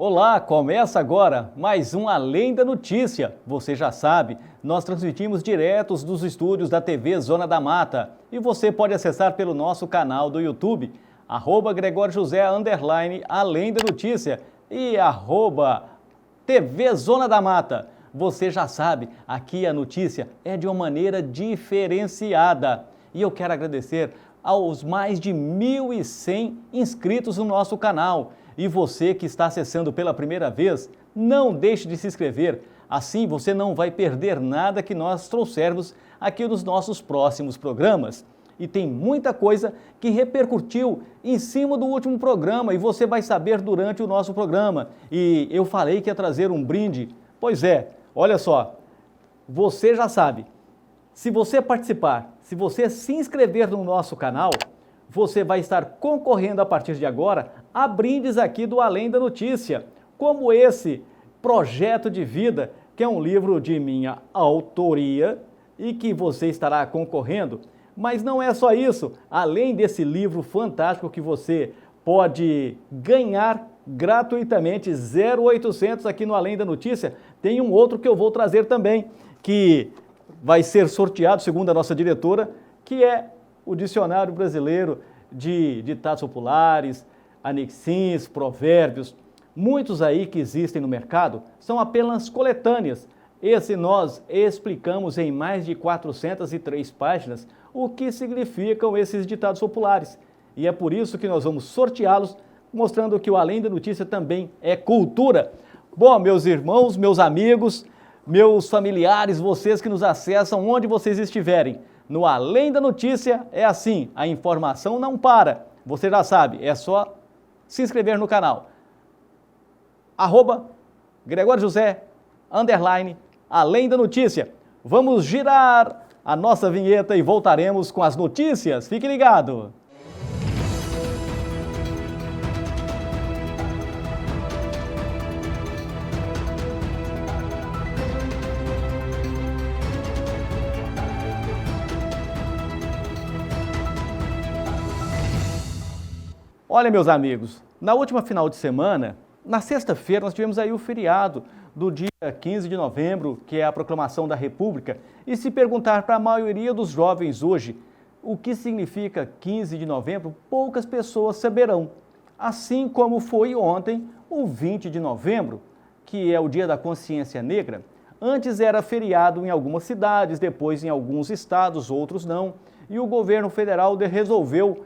Olá, começa agora mais um Além da Notícia. Você já sabe, nós transmitimos diretos dos estúdios da TV Zona da Mata e você pode acessar pelo nosso canal do YouTube, @GregorioJosé Além da Notícia e @TV Zona da Mata. Você já sabe, aqui a notícia é de uma maneira diferenciada. E eu quero agradecer aos mais de 1.100 inscritos no nosso canal. E você que está acessando pela primeira vez, não deixe de se inscrever. Assim você não vai perder nada que nós trouxermos aqui nos nossos próximos programas. E tem muita coisa que repercutiu em cima do último programa e você vai saber durante o nosso programa. E eu falei que ia trazer um brinde. Pois é, olha só, você já sabe, se você participar, se você se inscrever no nosso canal, você vai estar concorrendo a partir de agora a brindes aqui do Além da Notícia, como esse Projeto de Vida, que é um livro de minha autoria e que você estará concorrendo. Mas não é só isso, além desse livro fantástico que você pode ganhar gratuitamente, 0800 aqui no Além da Notícia, tem um outro que eu vou trazer também, que vai ser sorteado, segundo a nossa diretora, que é o Dicionário Brasileiro de Ditados Populares, anexins, provérbios. Muitos aí que existem no mercado são apenas coletâneas. Esse nós explicamos em mais de 403 páginas o que significam esses ditados populares. E é por isso que nós vamos sorteá-los, mostrando que o Além da Notícia também é cultura. Bom, meus irmãos, meus amigos, meus familiares, vocês que nos acessam onde vocês estiverem, no Além da Notícia é assim, a informação não para. Você já sabe, é só se inscrever no canal. @GregorioJosé Além da Notícia. Vamos girar a nossa vinheta e voltaremos com as notícias. Fique ligado! Olha, meus amigos, na última final de semana, na sexta-feira, nós tivemos aí o feriado do dia 15 de novembro, que é a proclamação da República. E se perguntar para a maioria dos jovens hoje o que significa 15 de novembro, poucas pessoas saberão. Assim como foi ontem, o 20 de novembro, que é o Dia da Consciência Negra. Antes era feriado em algumas cidades, depois em alguns estados, outros não. E o governo federal resolveu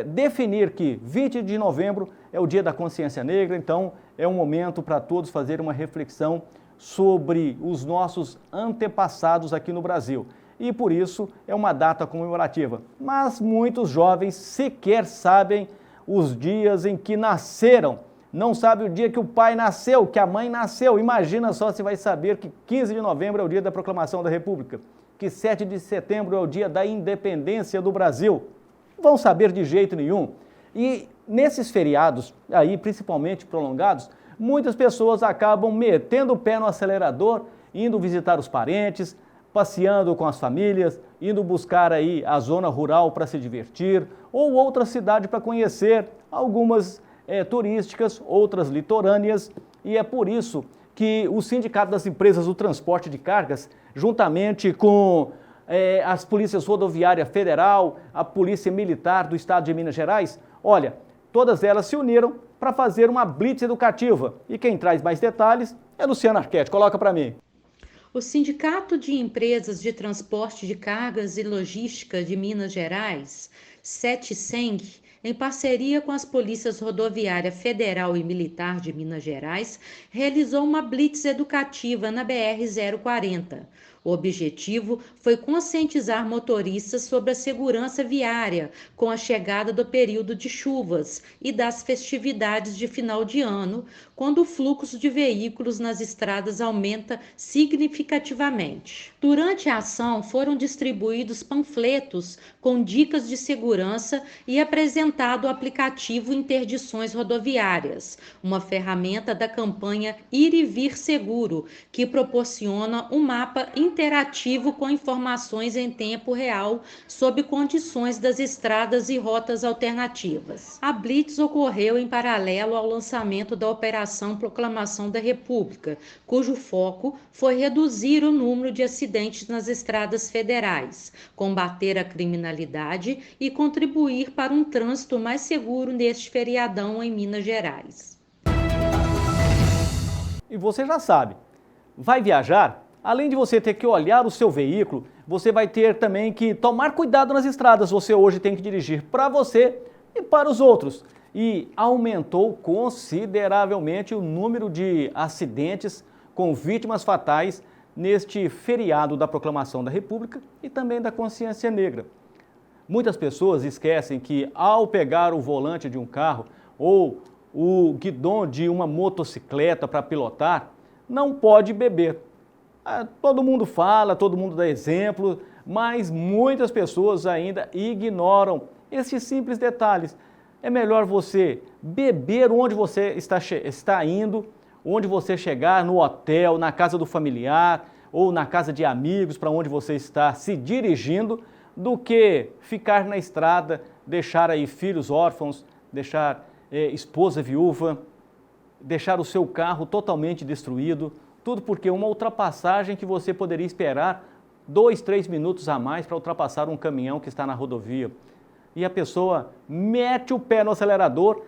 definir que 20 de novembro é o Dia da Consciência Negra, então é um momento para todos fazer uma reflexão sobre os nossos antepassados aqui no Brasil. E por isso é uma data comemorativa. Mas muitos jovens sequer sabem os dias em que nasceram. Não sabe o dia que o pai nasceu, que a mãe nasceu. Imagina só se vai saber que 15 de novembro é o dia da proclamação da República, que 7 de setembro é o dia da independência do Brasil. Vão saber de jeito nenhum. E nesses feriados, aí principalmente prolongados, muitas pessoas acabam metendo o pé no acelerador, indo visitar os parentes, passeando com as famílias, indo buscar aí a zona rural para se divertir, ou outra cidade para conhecer, algumas turísticas, outras litorâneas, e é por isso que o Sindicato das Empresas do Transporte de Cargas, juntamente com as polícias rodoviária federal, a polícia militar do estado de Minas Gerais, olha, todas elas se uniram para fazer uma blitz educativa. E quem traz mais detalhes é Luciana Arquette. Coloca para mim. O Sindicato de Empresas de Transporte de Cargas e Logística de Minas Gerais, SETSENG, em parceria com as polícias rodoviária federal e militar de Minas Gerais, realizou uma blitz educativa na BR-040. O objetivo foi conscientizar motoristas sobre a segurança viária com a chegada do período de chuvas e das festividades de final de ano, quando o fluxo de veículos nas estradas aumenta significativamente. Durante a ação, foram distribuídos panfletos com dicas de segurança e apresentado o aplicativo Interdições Rodoviárias, uma ferramenta da campanha Ir e Vir Seguro, que proporciona um mapa interativo com informações em tempo real sobre condições das estradas e rotas alternativas. A Blitz ocorreu em paralelo ao lançamento da Operação Proclamação da República, cujo foco foi reduzir o número de acidentes nas estradas federais, combater a criminalidade e contribuir para um trânsito mais seguro neste feriadão em Minas Gerais. E você já sabe, vai viajar? Além de você ter que olhar o seu veículo, você vai ter também que tomar cuidado nas estradas. Você hoje tem que dirigir para você e para os outros. E aumentou consideravelmente o número de acidentes com vítimas fatais neste feriado da Proclamação da República e também da Consciência Negra. Muitas pessoas esquecem que ao pegar o volante de um carro ou o guidão de uma motocicleta para pilotar, não pode beber. Todo mundo fala, todo mundo dá exemplo, mas muitas pessoas ainda ignoram esses simples detalhes. É melhor você beber onde você está indo, onde você chegar, no hotel, na casa do familiar ou na casa de amigos para onde você está se dirigindo, do que ficar na estrada, deixar aí filhos órfãos, deixar esposa viúva, deixar o seu carro totalmente destruído, tudo porque uma ultrapassagem que você poderia esperar 2, 3 minutos a mais para ultrapassar um caminhão que está na rodovia. E a pessoa mete o pé no acelerador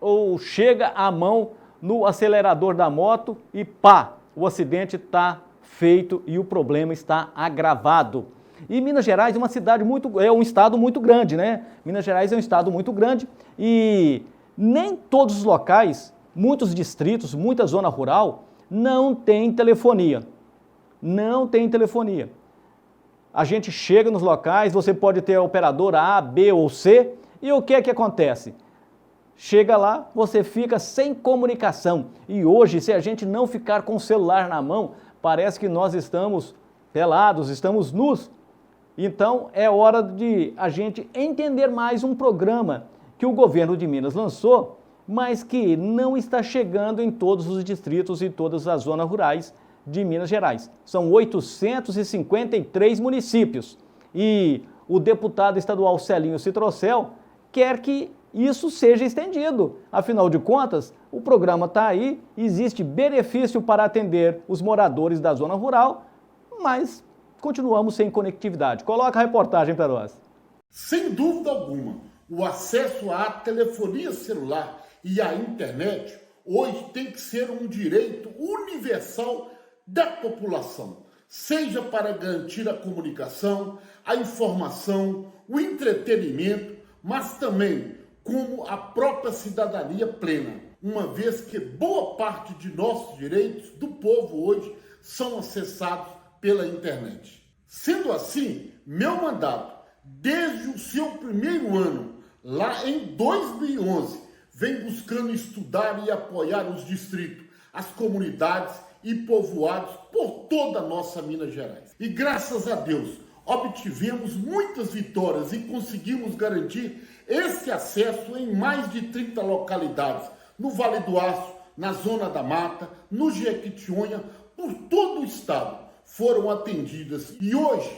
ou chega a mão no acelerador da moto e pá, o acidente está feito e o problema está agravado. E Minas Gerais é um estado muito grande, né? Minas Gerais é um estado muito grande e nem todos os locais, muitos distritos, muita zona rural, não tem telefonia. Não tem telefonia. A gente chega nos locais, você pode ter a operadora A, B ou C, e o que é que acontece? Chega lá, você fica sem comunicação. E hoje, se a gente não ficar com o celular na mão, parece que nós estamos pelados, estamos nus. Então, é hora de a gente entender mais um programa que o governo de Minas lançou, mas que não está chegando em todos os distritos e todas as zonas rurais de Minas Gerais. São 853 municípios. E o deputado estadual Celinho Citrocel quer que isso seja estendido. Afinal de contas, o programa está aí, existe benefício para atender os moradores da zona rural, mas continuamos sem conectividade. Coloca a reportagem para nós. Sem dúvida alguma, o acesso à telefonia celular e à internet hoje tem que ser um direito universal da população, seja para garantir a comunicação, a informação, o entretenimento, mas também como a própria cidadania plena, uma vez que boa parte de nossos direitos do povo hoje são acessados pela internet. Sendo assim, meu mandato, desde o seu primeiro ano, lá em 2011, vem buscando estudar e apoiar os distritos, as comunidades e povoados por toda a nossa Minas Gerais. E graças a Deus, obtivemos muitas vitórias e conseguimos garantir esse acesso em mais de 30 localidades, no Vale do Aço, na Zona da Mata, no Jequitinhonha, por todo o estado. Foram atendidas e hoje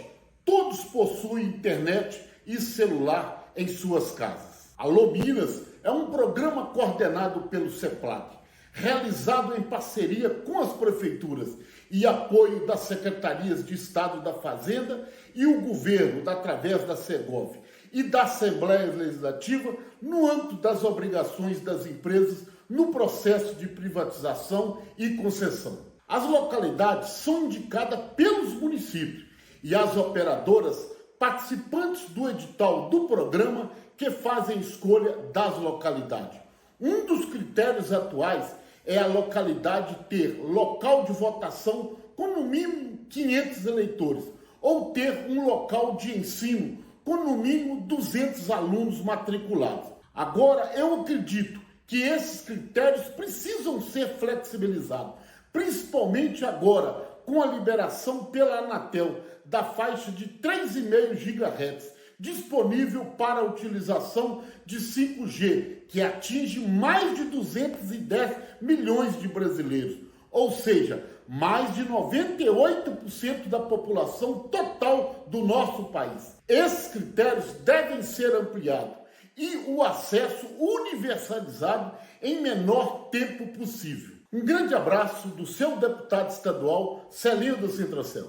todos possuem internet e celular em suas casas. Alô Minas é um programa coordenado pelo CEPLAC, realizado em parceria com as prefeituras e apoio das secretarias de Estado da Fazenda e o governo, através da Segov e da Assembleia Legislativa, no âmbito das obrigações das empresas no processo de privatização e concessão. As localidades são indicadas pelos municípios e as operadoras participantes do edital do programa que fazem escolha das localidades. Um dos critérios atuais é a localidade ter local de votação com no mínimo 500 eleitores ou ter um local de ensino com no mínimo 200 alunos matriculados. Agora, eu acredito que esses critérios precisam ser flexibilizados, principalmente agora com a liberação pela Anatel da faixa de 3,5 GHz, disponível para a utilização de 5G, que atinge mais de 210 milhões de brasileiros. Ou seja, mais de 98% da população total do nosso país. Esses critérios devem ser ampliados e o acesso universalizado em menor tempo possível. Um grande abraço do seu deputado estadual, Celinho do Sintracel.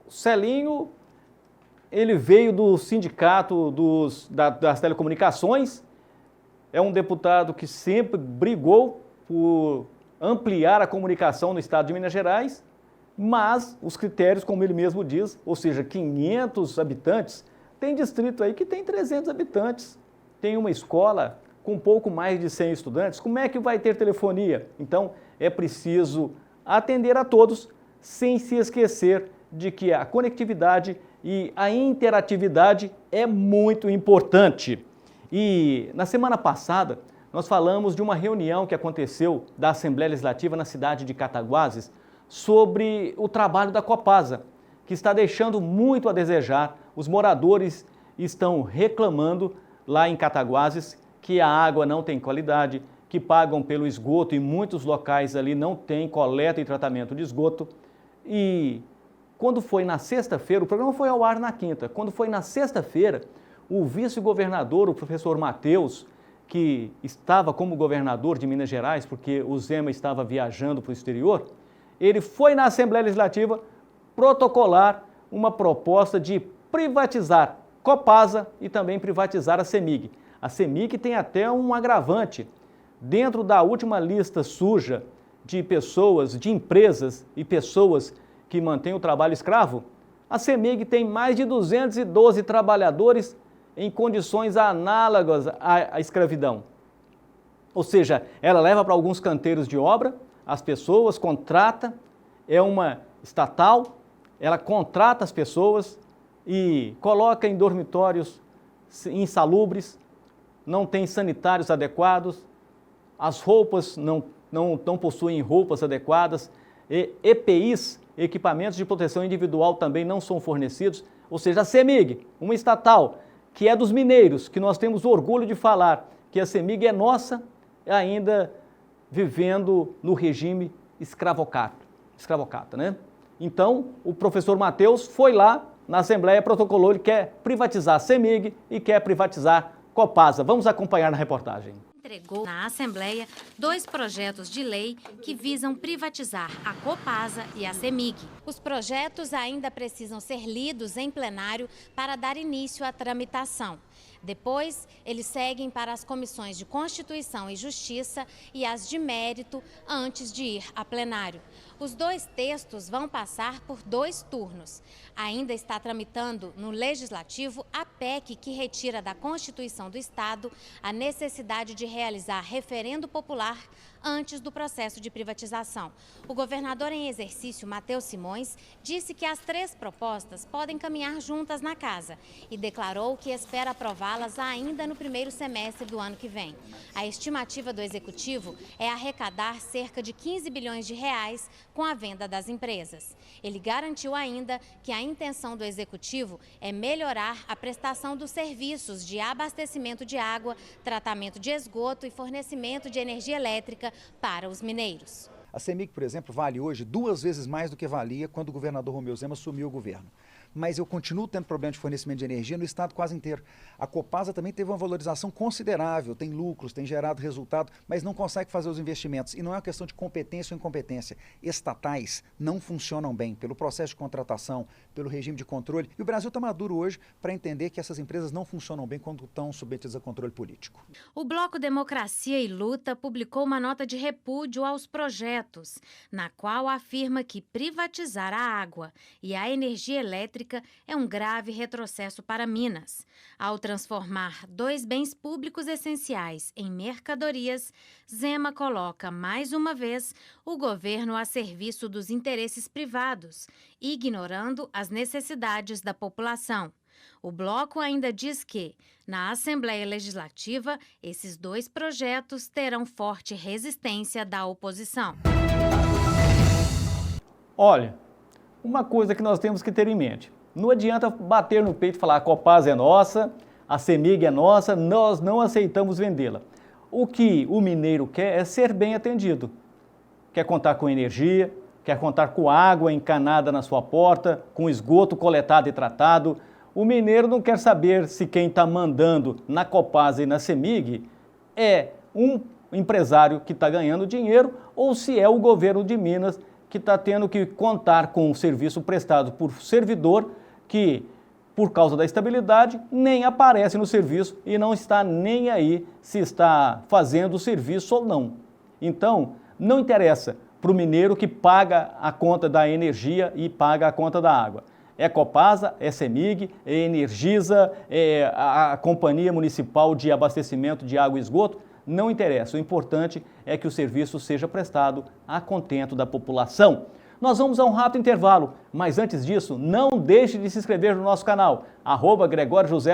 Celinho, ele veio do sindicato das telecomunicações, é um deputado que sempre brigou por ampliar a comunicação no estado de Minas Gerais, mas os critérios, como ele mesmo diz, ou seja, 500 habitantes, tem distrito aí que tem 300 habitantes, tem uma escola com pouco mais de 100 estudantes, como é que vai ter telefonia? Então, é preciso atender a todos, sem se esquecer de que a conectividade e a interatividade é muito importante. E na semana passada, nós falamos de uma reunião que aconteceu da Assembleia Legislativa na cidade de Cataguases sobre o trabalho da Copasa, que está deixando muito a desejar. Os moradores estão reclamando lá em Cataguases que a água não tem qualidade, que pagam pelo esgoto e muitos locais ali não tem coleta e tratamento de esgoto. E quando foi na sexta-feira, o programa foi ao ar na quinta, quando foi na sexta-feira, o vice-governador, o professor Matheus, que estava como governador de Minas Gerais, porque o Zema estava viajando para o exterior, ele foi na Assembleia Legislativa protocolar uma proposta de privatizar Copasa e também privatizar a CEMIG. A CEMIG tem até um agravante. Dentro da última lista suja de pessoas, de empresas e pessoas que mantêm o trabalho escravo, a CEMIG tem mais de 212 trabalhadores em condições análogas à escravidão. Ou seja, ela leva para alguns canteiros de obra, as pessoas, contrata, é uma estatal, ela contrata as pessoas e coloca em dormitórios insalubres, não tem sanitários adequados, as roupas não possuem roupas adequadas, EPIs, equipamentos de proteção individual, também não são fornecidos. Ou seja, a CEMIG, uma estatal que é dos mineiros, que nós temos orgulho de falar que a CEMIG é nossa, ainda vivendo no regime escravocrata, né? Então, o professor Matheus foi lá na Assembleia, protocolou, ele quer privatizar a CEMIG e quer privatizar Copasa. Vamos acompanhar na reportagem. Entregou na Assembleia 2 projetos de lei que visam privatizar a Copasa e a CEMIG. Os projetos ainda precisam ser lidos em plenário para dar início à tramitação. Depois, eles seguem para as comissões de Constituição e Justiça e as de mérito antes de ir a plenário. Os 2 textos vão passar por 2 turnos. Ainda está tramitando no Legislativo a PEC que retira da Constituição do Estado a necessidade de realizar referendo popular antes do processo de privatização. O governador em exercício, Matheus Simões, disse que as 3 propostas podem caminhar juntas na casa e declarou que espera aprová-las ainda no primeiro semestre do ano que vem. A estimativa do executivo é arrecadar cerca de 15 bilhões de reais com a venda das empresas. Ele garantiu ainda que a intenção do executivo é melhorar a prestação dos serviços de abastecimento de água, tratamento de esgoto e fornecimento de energia elétrica para os mineiros. A CEMIG, por exemplo, vale hoje 2 vezes mais do que valia quando o governador Romeu Zema assumiu o governo. Mas eu continuo tendo problema de fornecimento de energia no estado quase inteiro. A Copasa também teve uma valorização considerável, tem lucros, tem gerado resultado, mas não consegue fazer os investimentos. E não é uma questão de competência ou incompetência. Estatais não funcionam bem pelo processo de contratação, pelo regime de controle. E o Brasil está maduro hoje para entender que essas empresas não funcionam bem quando estão submetidas a controle político. O Bloco Democracia e Luta publicou uma nota de repúdio aos projetos, na qual afirma que privatizar a água e a energia elétrica é um grave retrocesso para Minas. Ao transformar 2 bens públicos essenciais em mercadorias, Zema coloca mais uma vez o governo a serviço dos interesses privados, ignorando as necessidades da população. O bloco ainda diz que, na Assembleia Legislativa, esses 2 projetos terão forte resistência da oposição. Olha, uma coisa que nós temos que ter em mente, não adianta bater no peito e falar a Copasa é nossa, a CEMIG é nossa, nós não aceitamos vendê-la. O que o mineiro quer é ser bem atendido. quer contar com energia, quer contar com água encanada na sua porta, com esgoto coletado e tratado. O mineiro não quer saber se quem está mandando na Copasa e na CEMIG é um empresário que está ganhando dinheiro ou se é o governo de Minas que está tendo que contar com um serviço prestado por servidor que, por causa da estabilidade, nem aparece no serviço e não está nem aí se está fazendo o serviço ou não. Então, não interessa para o mineiro que paga a conta da energia e paga a conta da água. É Copasa, é CEMIG, é Energisa, é a Companhia Municipal de Abastecimento de Água e Esgoto, não interessa. O importante é que o serviço seja prestado a contento da população. Nós vamos a um rápido intervalo, mas antes disso, não deixe de se inscrever no nosso canal, @GregorioJosé_,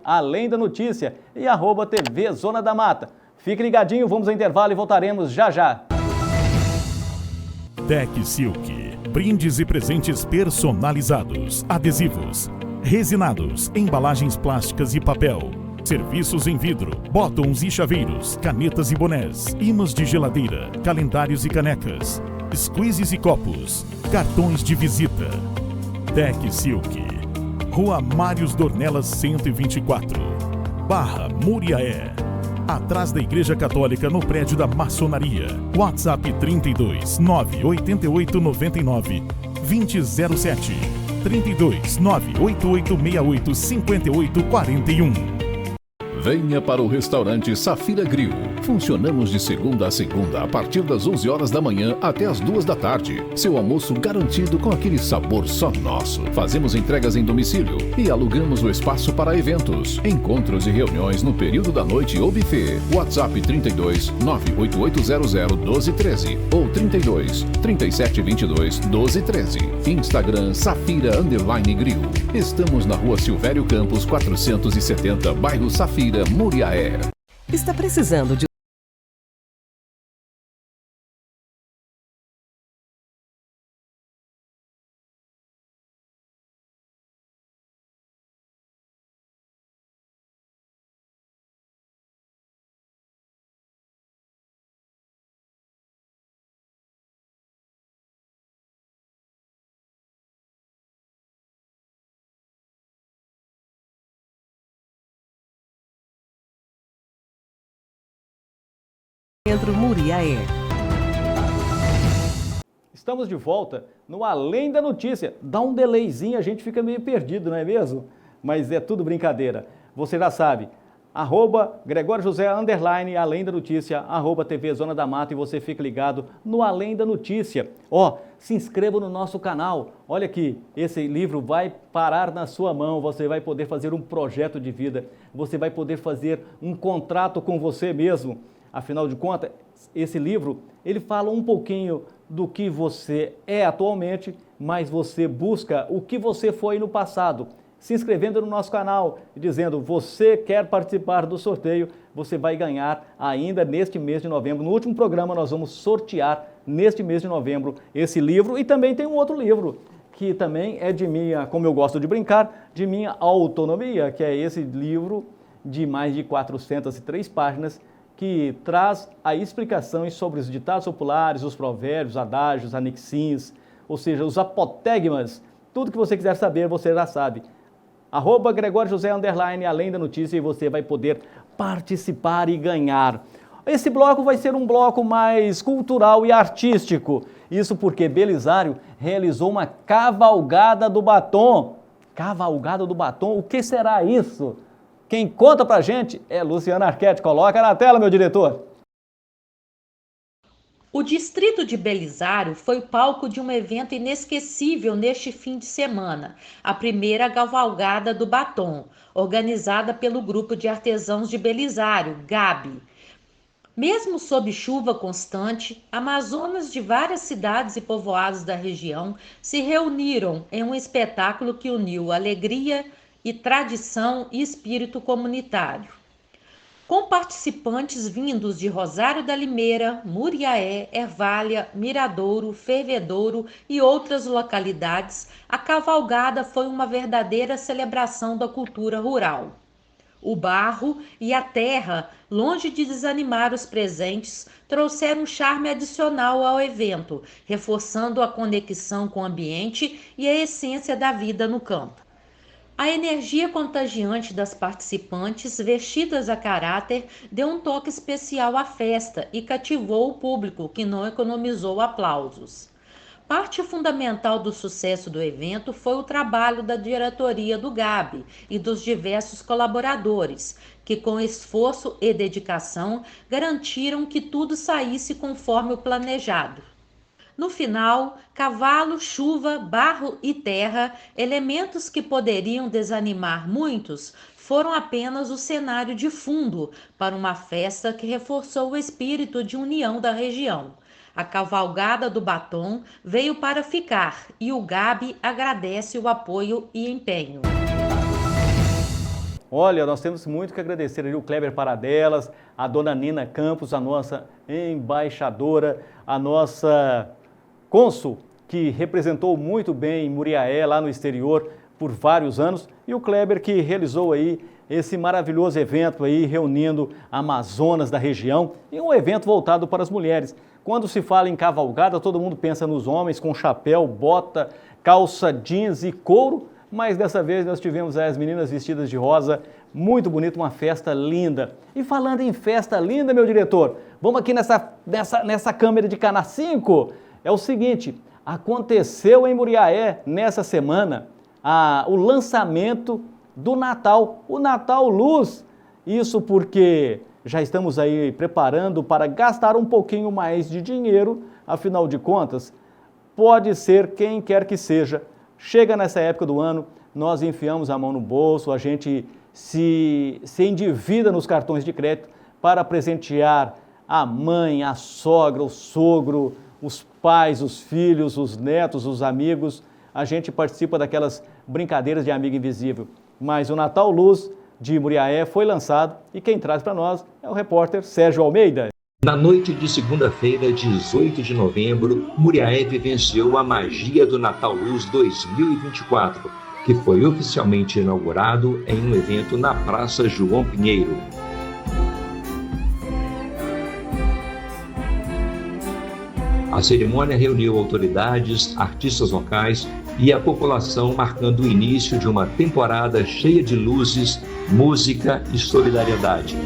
Além da Notícia, e @TV Zona da Mata. Fique ligadinho, vamos ao intervalo e voltaremos já já. Tec Silk, brindes e presentes personalizados, adesivos, resinados, embalagens plásticas e papel, serviços em vidro, botões e chaveiros, canetas e bonés, imãs de geladeira, calendários e canecas, squeezes e copos, cartões de visita. Tec Silk, Rua Mários Dornelas 124, Barra Muriaé, atrás da Igreja Católica, no prédio da Maçonaria. WhatsApp 32 988 99 2007, 32 988 68 58 41. Venha para o restaurante Safira Grill. Funcionamos de segunda a segunda, a partir das 11 horas da manhã até as 2 da tarde. Seu almoço garantido com aquele sabor só nosso. Fazemos entregas em domicílio e alugamos o espaço para eventos, encontros e reuniões no período da noite ou buffet. WhatsApp 32 98800 1213 ou 32 3722 1213. Instagram Safira_Grill. Estamos na Rua Silvério Campos 470, bairro Safira, Muriaé. Está precisando de Centro Muriaé. Estamos de volta no Além da Notícia. Dá um delayzinho, a gente fica meio perdido, não é mesmo? Mas é tudo brincadeira. Você já sabe, @GregorioJosé_, Além da Notícia, @TV Zona da Mata, e você fica ligado no Além da Notícia. Se inscreva no nosso canal. Olha aqui, esse livro vai parar na sua mão, você vai poder fazer um projeto de vida, você vai poder fazer um contrato com você mesmo. Afinal de contas, esse livro, ele fala um pouquinho do que você é atualmente, mas você busca o que você foi no passado. Se inscrevendo no nosso canal e dizendo, você quer participar do sorteio, você vai ganhar ainda neste mês de novembro. No último programa nós vamos sortear neste mês de novembro esse livro, e também tem um outro livro que também é de minha, como eu gosto de brincar, de minha autonomia, que é esse livro de mais de 403 páginas, que traz a explicações sobre os ditados populares, os provérbios, adágios, anexins, ou seja, os apotegmas. Tudo que você quiser saber, você já sabe. @GregorioJosé_, Além da Notícia, e você vai poder participar e ganhar. Esse bloco vai ser um bloco mais cultural e artístico. Isso porque Belisário realizou uma cavalgada do batom. Cavalgada do batom? O que será isso? Quem conta pra gente é Luciana Arquette. Coloca na tela, meu diretor. O distrito de Belisário foi palco de um evento inesquecível neste fim de semana, a primeira cavalgada do batom, organizada pelo Grupo de Artesãos de Belisário, GAB. Mesmo sob chuva constante, amazonas de várias cidades e povoados da região se reuniram em um espetáculo que uniu alegria e tradição e espírito comunitário. Com participantes vindos de Rosário da Limeira, Muriaé, Ervália, Miradouro, Fervedouro e outras localidades, a cavalgada foi uma verdadeira celebração da cultura rural. O barro e a terra, longe de desanimar os presentes, trouxeram um charme adicional ao evento, reforçando a conexão com o ambiente e a essência da vida no campo. A energia contagiante das participantes, vestidas a caráter, deu um toque especial à festa e cativou o público, que não economizou aplausos. Parte fundamental do sucesso do evento foi o trabalho da diretoria do GAB e dos diversos colaboradores, que com esforço e dedicação garantiram que tudo saísse conforme o planejado. No final, cavalo, chuva, barro e terra, elementos que poderiam desanimar muitos, foram apenas o cenário de fundo para uma festa que reforçou o espírito de união da região. A cavalgada do batom veio para ficar e o GAB agradece o apoio e empenho. Olha, nós temos muito que agradecer ali o Kleber Paradelas, a dona Nina Campos, a nossa embaixadora, a nossa cônsul, que representou muito bem Muriaé lá no exterior por vários anos, e o Kleber que realizou aí esse maravilhoso evento aí, reunindo Amazonas da região, e um evento voltado para as mulheres. Quando se fala em cavalgada, todo mundo pensa nos homens com chapéu, bota, calça jeans e couro, mas dessa vez nós tivemos as meninas vestidas de rosa, muito bonito, uma festa linda. E falando em festa linda, meu diretor, vamos aqui nessa câmera de Cana 5. É o seguinte, aconteceu em Muriaé nessa semana o lançamento do Natal, o Natal Luz. Isso porque já estamos aí preparando para gastar um pouquinho mais de dinheiro, afinal de contas, pode ser quem quer que seja. Chega nessa época do ano, nós enfiamos a mão no bolso, a gente se endivida nos cartões de crédito para presentear a mãe, a sogra, o sogro, os pais, os filhos, os netos, os amigos. A gente participa daquelas brincadeiras de amigo invisível. Mas o Natal Luz de Muriaé foi lançado e quem traz para nós é o repórter Sérgio Almeida. Na noite de segunda-feira, 18 de novembro, Muriaé vivenciou a magia do Natal Luz 2024, que foi oficialmente inaugurado em um evento na Praça João Pinheiro. A cerimônia reuniu autoridades, artistas locais e a população, marcando o início de uma temporada cheia de luzes, música e solidariedade.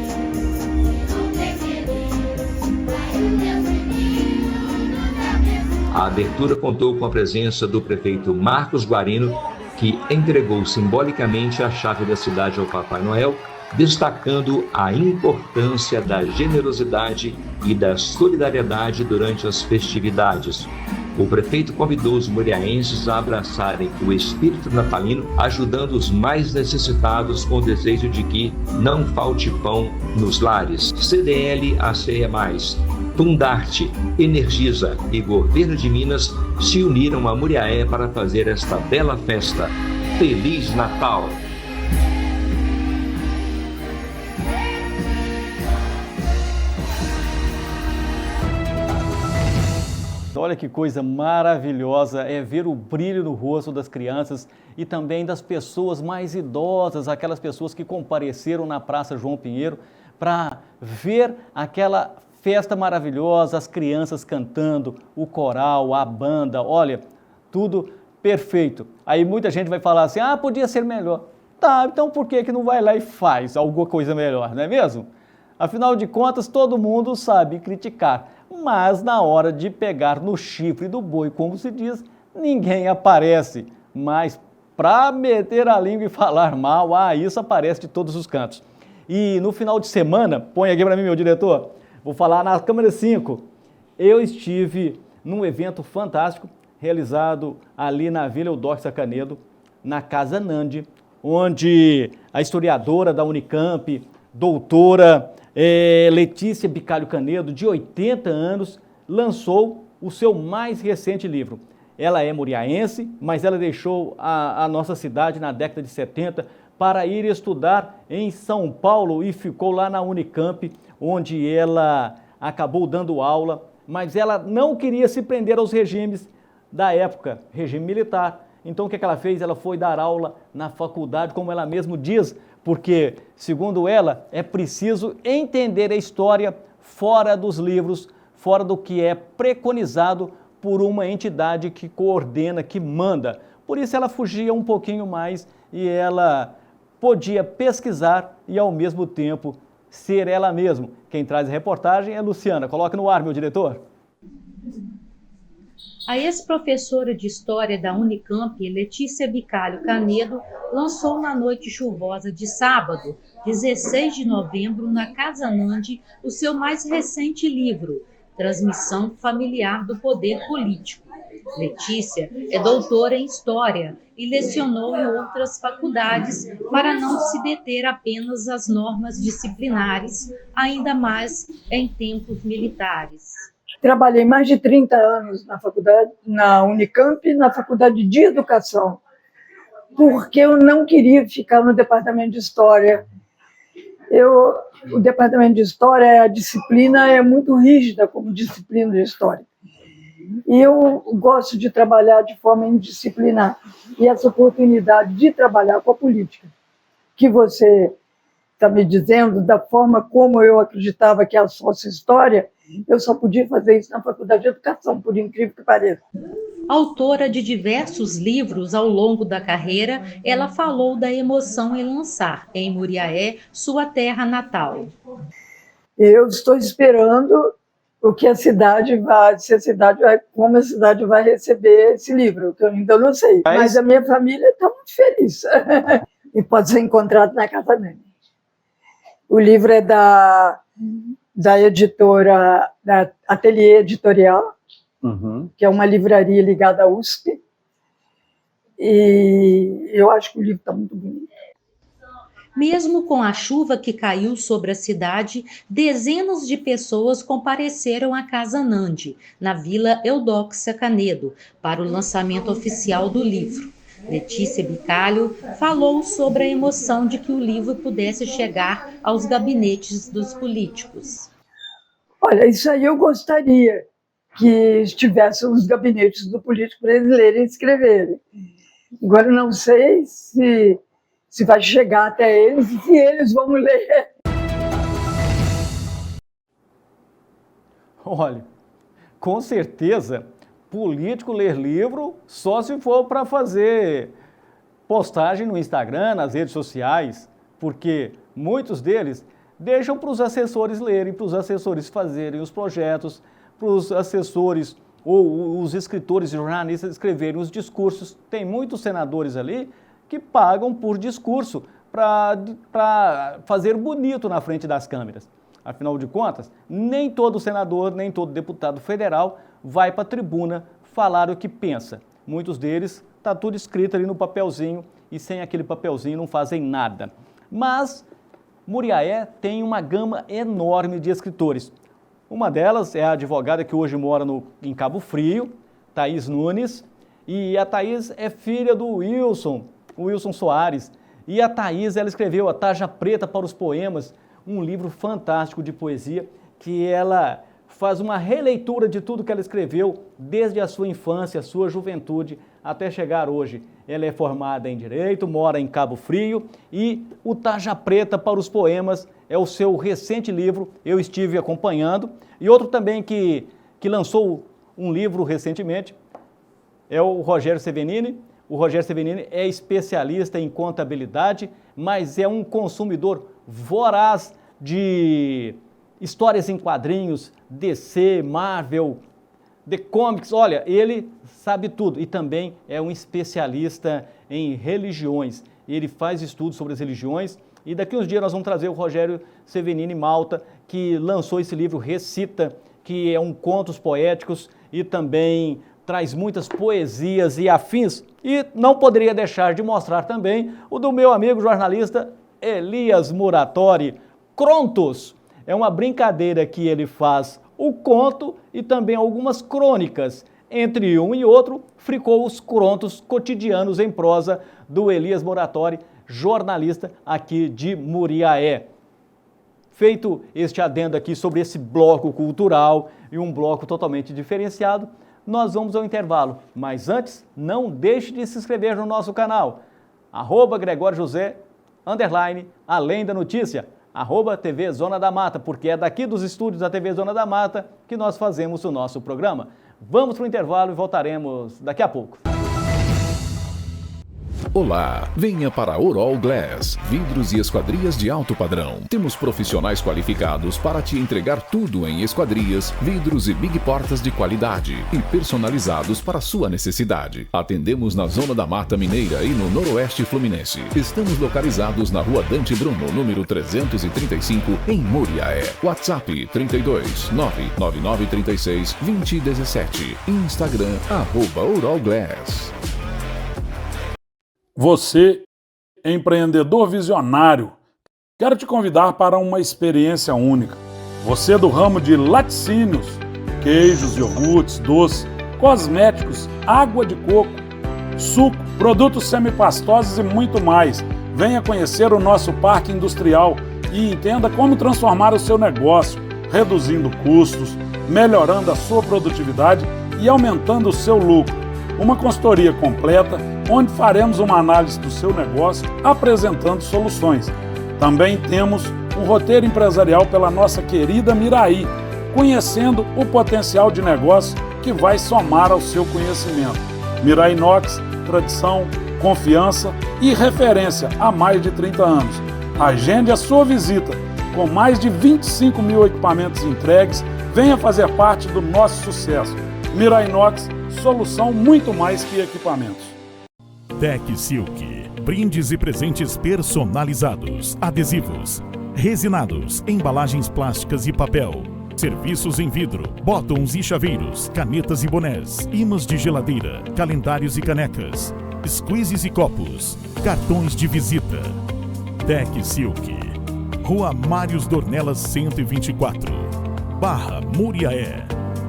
A abertura contou com a presença do prefeito Marcos Guarino, que entregou simbolicamente a chave da cidade ao Papai Noel, destacando a importância da generosidade e da solidariedade durante as festividades. O prefeito convidou os muriaenses a abraçarem o espírito natalino, ajudando os mais necessitados com o desejo de que não falte pão nos lares. CDL ACE+, Fundarte, Energisa e Governo de Minas se uniram a Muriaé para fazer esta bela festa. Feliz Natal! Olha que coisa maravilhosa é ver o brilho no rosto das crianças e também das pessoas mais idosas, aquelas pessoas que compareceram na Praça João Pinheiro para ver aquela festa maravilhosa, as crianças cantando, o coral, a banda, olha, tudo perfeito. Aí muita gente vai falar assim, podia ser melhor. Tá, então por que não vai lá e faz alguma coisa melhor, não é mesmo? Afinal de contas, todo mundo sabe criticar, mas na hora de pegar no chifre do boi, como se diz, ninguém aparece. Mas para meter a língua e falar mal, isso aparece de todos os cantos. E no final de semana, põe aqui para mim, meu diretor, vou falar na câmera 5, eu estive num evento fantástico, realizado ali na Vila Eudóxia Canedo, na Casa Nandi, onde a historiadora da Unicamp, doutora Letícia Bicalho Canedo, de 80 anos, lançou o seu mais recente livro. Ela é muriaense, mas ela deixou a nossa cidade na década de 70 para ir estudar em São Paulo e ficou lá na Unicamp, onde ela acabou dando aula, mas ela não queria se prender aos regimes da época, regime militar. Então o que ela fez? Ela foi dar aula na faculdade, como ela mesma diz, porque, segundo ela, é preciso entender a história fora dos livros, fora do que é preconizado por uma entidade que coordena, que manda. Por isso ela fugia um pouquinho mais e ela podia pesquisar e, ao mesmo tempo, ser ela mesma. Quem traz a reportagem é Luciana. Coloca no ar, meu diretor. A ex-professora de História da Unicamp, Letícia Bicalho Canedo, lançou na noite chuvosa de sábado, 16 de novembro, na Casa Nandi, o seu mais recente livro, Transmissão Familiar do Poder Político. Letícia é doutora em História e lecionou em outras faculdades para não se deter apenas às normas disciplinares, ainda mais em tempos militares. Trabalhei mais de 30 anos na faculdade, na Unicamp, na Faculdade de Educação, porque eu não queria ficar no Departamento de História. O Departamento de História, a disciplina é muito rígida como disciplina de História. E eu gosto de trabalhar de forma indisciplinar. E essa oportunidade de trabalhar com a política, que você está me dizendo, da forma como eu acreditava que a sócio-história, eu só podia fazer isso na Faculdade de Educação, por incrível que pareça. Autora de diversos livros ao longo da carreira, ela falou da emoção em lançar, em Muriaé, sua terra natal. Eu estou esperando o que a cidade vai, como a cidade vai receber esse livro, que eu ainda não sei. Mas a minha família está muito feliz. E pode ser encontrado na Casa Nandi. O livro é da editora, da Ateliê Editorial, que é uma livraria ligada à USP. E eu acho que o livro está muito bonito. Mesmo com a chuva que caiu sobre a cidade, dezenas de pessoas compareceram à Casa Nandi, na Vila Eudóxia Canedo, para o lançamento oficial do livro. Letícia Bicalho falou sobre a emoção de que o livro pudesse chegar aos gabinetes dos políticos. Olha, isso aí eu gostaria que estivesse nos gabinetes do político para eles lerem e escreverem. Agora eu não sei se vai chegar até eles e se eles vão ler. Olha, com certeza, político ler livro só se for para fazer postagem no Instagram, nas redes sociais, porque muitos deles deixam para os assessores lerem, para os assessores fazerem os projetos, para os assessores ou os escritores e jornalistas escreverem os discursos. Tem muitos senadores ali que pagam por discurso para fazer bonito na frente das câmeras. Afinal de contas, nem todo senador, nem todo deputado federal vai para a tribuna falar o que pensa. Muitos deles está tudo escrito ali no papelzinho e sem aquele papelzinho não fazem nada. Mas Muriaé tem uma gama enorme de escritores. Uma delas é a advogada que hoje mora em Cabo Frio, Thaís Nunes, e a Thaís é filha do Wilson Soares. E a Thaís, ela escreveu A Tarja Preta para os Poemas, um livro fantástico de poesia, que ela faz uma releitura de tudo que ela escreveu, desde a sua infância, a sua juventude, até chegar hoje. Ela é formada em Direito, mora em Cabo Frio, e o Tarja Preta para os Poemas é o seu recente livro, eu estive acompanhando. E outro também que lançou um livro recentemente é o Rogério Sevenini. O Rogério Sevenini é especialista em contabilidade, mas é um consumidor voraz de histórias em quadrinhos, DC, Marvel, The Comics. Olha, ele sabe tudo e também é um especialista em religiões. Ele faz estudos sobre as religiões e daqui uns dias nós vamos trazer o Rogério Sevenini Malta, que lançou esse livro Recita, que é um contos poéticos e também traz muitas poesias e afins. E não poderia deixar de mostrar também o do meu amigo jornalista Elias Muratori, Crontos. É uma brincadeira que ele faz o conto e também algumas crônicas. Entre um e outro, fricou os contos cotidianos em prosa do Elias Muratori, jornalista aqui de Muriaé. Feito este adendo aqui sobre esse bloco cultural e um bloco totalmente diferenciado, nós vamos ao intervalo. Mas antes, não deixe de se inscrever no nosso canal. @Gregório José _Além da Notícia, @TV Zona da Mata, porque é daqui dos estúdios da TV Zona da Mata que nós fazemos o nosso programa. Vamos para o intervalo e voltaremos daqui a pouco. Olá, venha para a Oral Glass, vidros e esquadrias de alto padrão. Temos profissionais qualificados para te entregar tudo em esquadrias, vidros e big portas de qualidade e personalizados para sua necessidade. Atendemos na Zona da Mata Mineira e no Noroeste Fluminense. Estamos localizados na Rua Dante Bruno, número 335, em Muriaé. WhatsApp 32 99936 2017. Instagram @Oral Glass. Você, empreendedor visionário, quero te convidar para uma experiência única. Você do ramo de laticínios, queijos, iogurtes, doces, cosméticos, água de coco, suco, produtos semipastosos e muito mais. Venha conhecer o nosso parque industrial e entenda como transformar o seu negócio, reduzindo custos, melhorando a sua produtividade e aumentando o seu lucro. Uma consultoria completa, onde faremos uma análise do seu negócio, apresentando soluções. Também temos um roteiro empresarial pela nossa querida Miraí, conhecendo o potencial de negócio que vai somar ao seu conhecimento. Miraí Inox, tradição, confiança e referência há mais de 30 anos. Agende a sua visita. Com mais de 25 mil equipamentos entregues, venha fazer parte do nosso sucesso. Miraí Inox, solução muito mais que equipamentos. Tec Silk, brindes e presentes personalizados, adesivos, resinados, embalagens plásticas e papel, serviços em vidro, botões e chaveiros, canetas e bonés, imãs de geladeira, calendários e canecas, squeezes e copos, cartões de visita. Tec Silk, Rua Mários Dornelas 124, Barra Muriaé,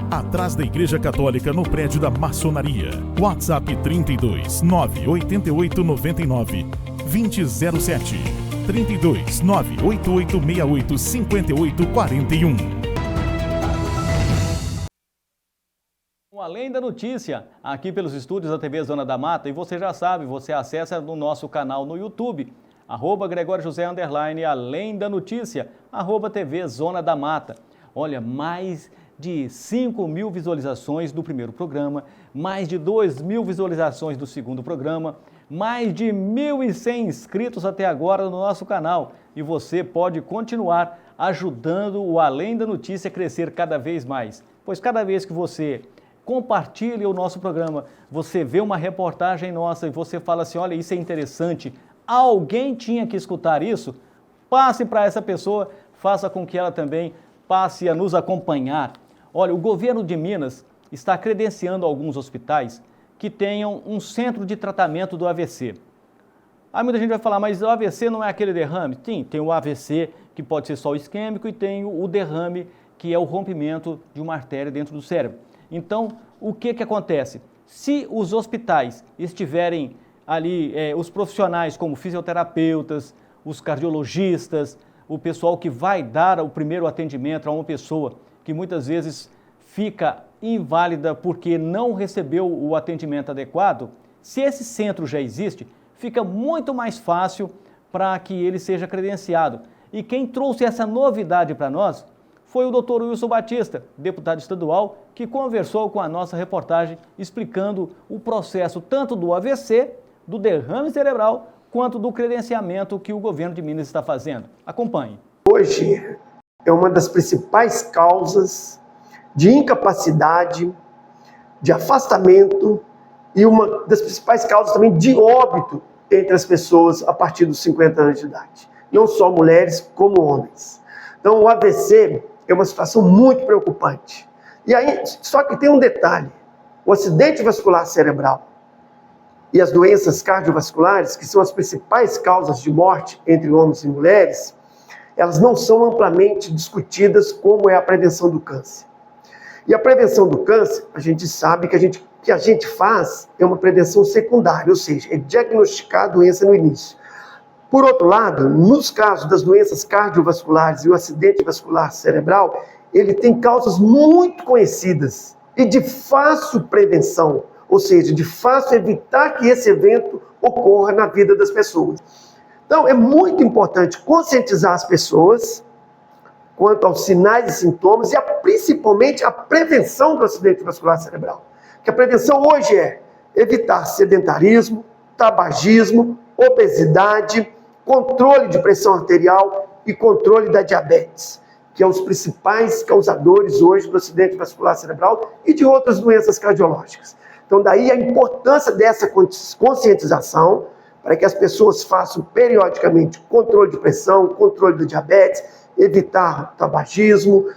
atrás da Igreja Católica, no prédio da Maçonaria. WhatsApp 32 988 99 2007 32 98868 5841. Além da Notícia, aqui pelos estúdios da TV Zona da Mata, e você já sabe, você acessa no nosso canal no YouTube, @Gregório José _ Além da Notícia, @TV Zona da Mata. Olha, mais de 5 mil visualizações do primeiro programa, mais de 2 mil visualizações do segundo programa, mais de 1.100 inscritos até agora no nosso canal. E você pode continuar ajudando o Além da Notícia a crescer cada vez mais. Pois cada vez que você compartilha o nosso programa, você vê uma reportagem nossa e você fala assim, olha, isso é interessante, alguém tinha que escutar isso, passe para essa pessoa, faça com que ela também passe a nos acompanhar. Olha, o governo de Minas está credenciando alguns hospitais que tenham um centro de tratamento do AVC. Aí muita gente vai falar, mas o AVC não é aquele derrame? Sim, tem o AVC, que pode ser só isquêmico, e tem o derrame, que é o rompimento de uma artéria dentro do cérebro. Então, o que acontece? Se os hospitais estiverem ali, os profissionais como fisioterapeutas, os cardiologistas, o pessoal que vai dar o primeiro atendimento a uma pessoa que muitas vezes fica inválida porque não recebeu o atendimento adequado, se esse centro já existe, fica muito mais fácil para que ele seja credenciado. E quem trouxe essa novidade para nós foi o Dr. Wilson Batista, deputado estadual, que conversou com a nossa reportagem explicando o processo tanto do AVC, do derrame cerebral, quanto do credenciamento que o governo de Minas está fazendo. Acompanhe. Hoje é uma das principais causas de incapacidade, de afastamento e uma das principais causas também de óbito entre as pessoas a partir dos 50 anos de idade. Não só mulheres, como homens. Então o AVC é uma situação muito preocupante. E aí, só que tem um detalhe, o acidente vascular cerebral e as doenças cardiovasculares, que são as principais causas de morte entre homens e mulheres, elas não são amplamente discutidas como é a prevenção do câncer. E a prevenção do câncer, a gente sabe que a gente faz é uma prevenção secundária, ou seja, é diagnosticar a doença no início. Por outro lado, nos casos das doenças cardiovasculares e o acidente vascular cerebral, ele tem causas muito conhecidas e de fácil prevenção, ou seja, de fácil evitar que esse evento ocorra na vida das pessoas. Então, é muito importante conscientizar as pessoas quanto aos sinais e sintomas e principalmente a prevenção do acidente vascular cerebral. Que a prevenção hoje é evitar sedentarismo, tabagismo, obesidade, controle de pressão arterial e controle da diabetes, que são os principais causadores hoje do acidente vascular cerebral e de outras doenças cardiológicas. Então, daí a importância dessa conscientização para que as pessoas façam periodicamente controle de pressão, controle da diabetes, evitar tabagismo,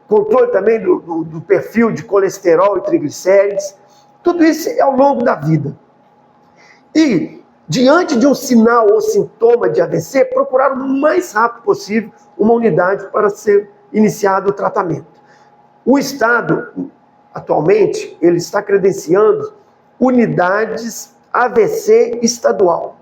controle também do perfil de colesterol e triglicérides. Tudo isso é ao longo da vida. E, diante de um sinal ou sintoma de AVC, procurar o mais rápido possível uma unidade para ser iniciado o tratamento. O Estado, atualmente, ele está credenciando unidades AVC estadual.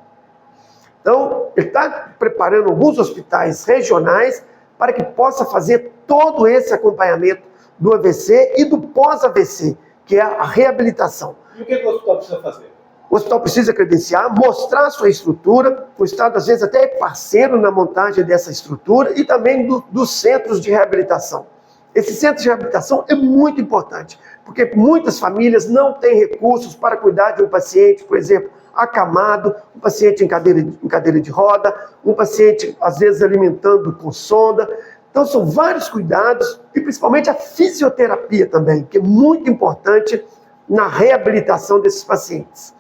Então, ele está preparando alguns hospitais regionais para que possa fazer todo esse acompanhamento do AVC e do pós-AVC, que é a reabilitação. E o que o hospital precisa fazer? O hospital precisa credenciar, mostrar a sua estrutura, o Estado às vezes até é parceiro na montagem dessa estrutura e também dos centros de reabilitação. Esse centro de reabilitação é muito importante, porque muitas famílias não têm recursos para cuidar de um paciente, por exemplo, acamado, um paciente em cadeira de roda, um paciente às vezes alimentando com sonda. Então são vários cuidados e principalmente a fisioterapia também, que é muito importante na reabilitação desses pacientes.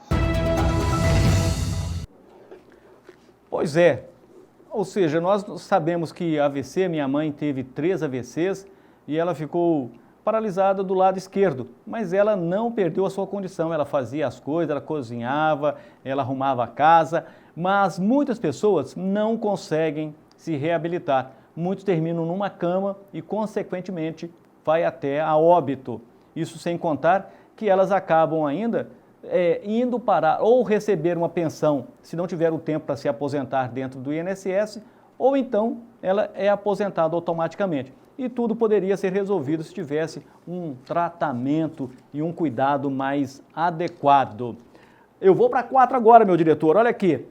Pois é, ou seja, nós sabemos que AVC, minha mãe teve 3 AVCs e ela ficou paralisada do lado esquerdo, mas ela não perdeu a sua condição, ela fazia as coisas, ela cozinhava, ela arrumava a casa, mas muitas pessoas não conseguem se reabilitar. Muitos terminam numa cama e, consequentemente, vai até a óbito. Isso sem contar que elas acabam ainda indo para ou receber uma pensão se não tiver o tempo para se aposentar dentro do INSS, ou então ela é aposentada automaticamente. E tudo poderia ser resolvido se tivesse um tratamento e um cuidado mais adequado. Eu vou para 4 agora, meu diretor. Olha aqui,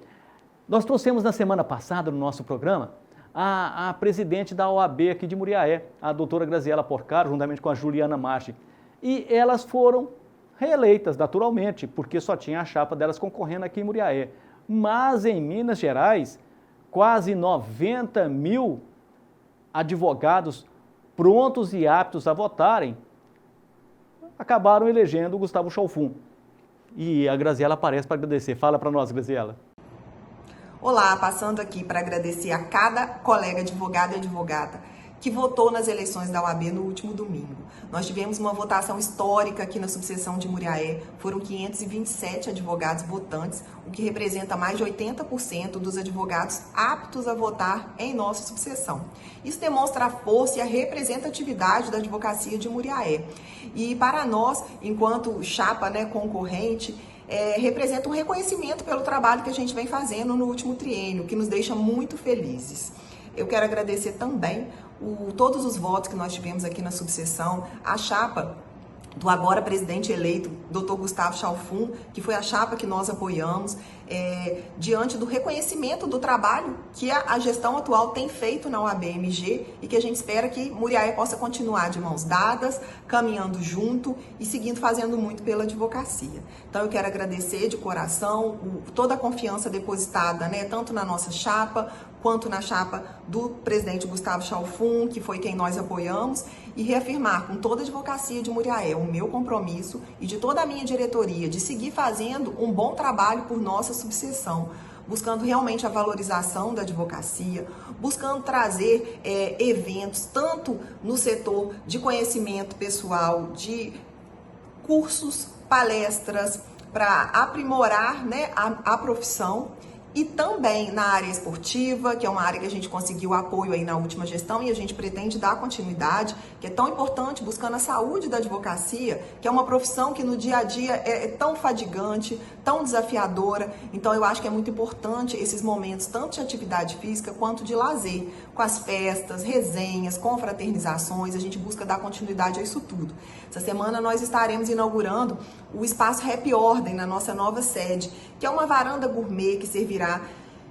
nós trouxemos na semana passada no nosso programa a presidente da OAB aqui de Muriaé, a doutora Graziela Porcaro, juntamente com a Juliana Marchi. E elas foram reeleitas, naturalmente, porque só tinha a chapa delas concorrendo aqui em Muriaé. Mas em Minas Gerais, quase 90 mil advogados prontos e aptos a votarem acabaram elegendo o Gustavo Chalfun. E a Graziela aparece para agradecer. Fala para nós, Graziela. Olá, passando aqui para agradecer a cada colega advogado e advogada que votou nas eleições da OAB no último domingo. Nós tivemos uma votação histórica aqui na subseção de Muriaé, foram 527 advogados votantes, o que representa mais de 80% dos advogados aptos a votar em nossa subseção. Isso demonstra a força e a representatividade da advocacia de Muriaé. E para nós, enquanto chapa, concorrente, representa um reconhecimento pelo trabalho que a gente vem fazendo no último triênio, que nos deixa muito felizes. Eu quero agradecer também todos os votos que nós tivemos aqui na subseção, a chapa do agora presidente eleito, Dr. Gustavo Chalfun, que foi a chapa que nós apoiamos, diante do reconhecimento do trabalho que a gestão atual tem feito na OAB-MG e que a gente espera que Muriaé possa continuar de mãos dadas, caminhando junto e seguindo fazendo muito pela advocacia. Então eu quero agradecer de coração toda a confiança depositada, tanto na nossa chapa, quanto na chapa do presidente Gustavo Chalfun, que foi quem nós apoiamos, e reafirmar com toda a advocacia de Muriaé o meu compromisso e de toda a minha diretoria de seguir fazendo um bom trabalho por nossa subseção, buscando realmente a valorização da advocacia, buscando trazer eventos, tanto no setor de conhecimento pessoal, de cursos, palestras, para aprimorar a profissão, e também na área esportiva, que é uma área que a gente conseguiu apoio aí na última gestão e a gente pretende dar continuidade, que é tão importante, buscando a saúde da advocacia, que é uma profissão que no dia a dia é tão fadigante, tão desafiadora. Então eu acho que é muito importante esses momentos, tanto de atividade física quanto de lazer, com as festas, resenhas, confraternizações, a gente busca dar continuidade a isso tudo. Essa semana nós estaremos inaugurando o espaço Happy Ordem na nossa nova sede, que é uma varanda gourmet que servirá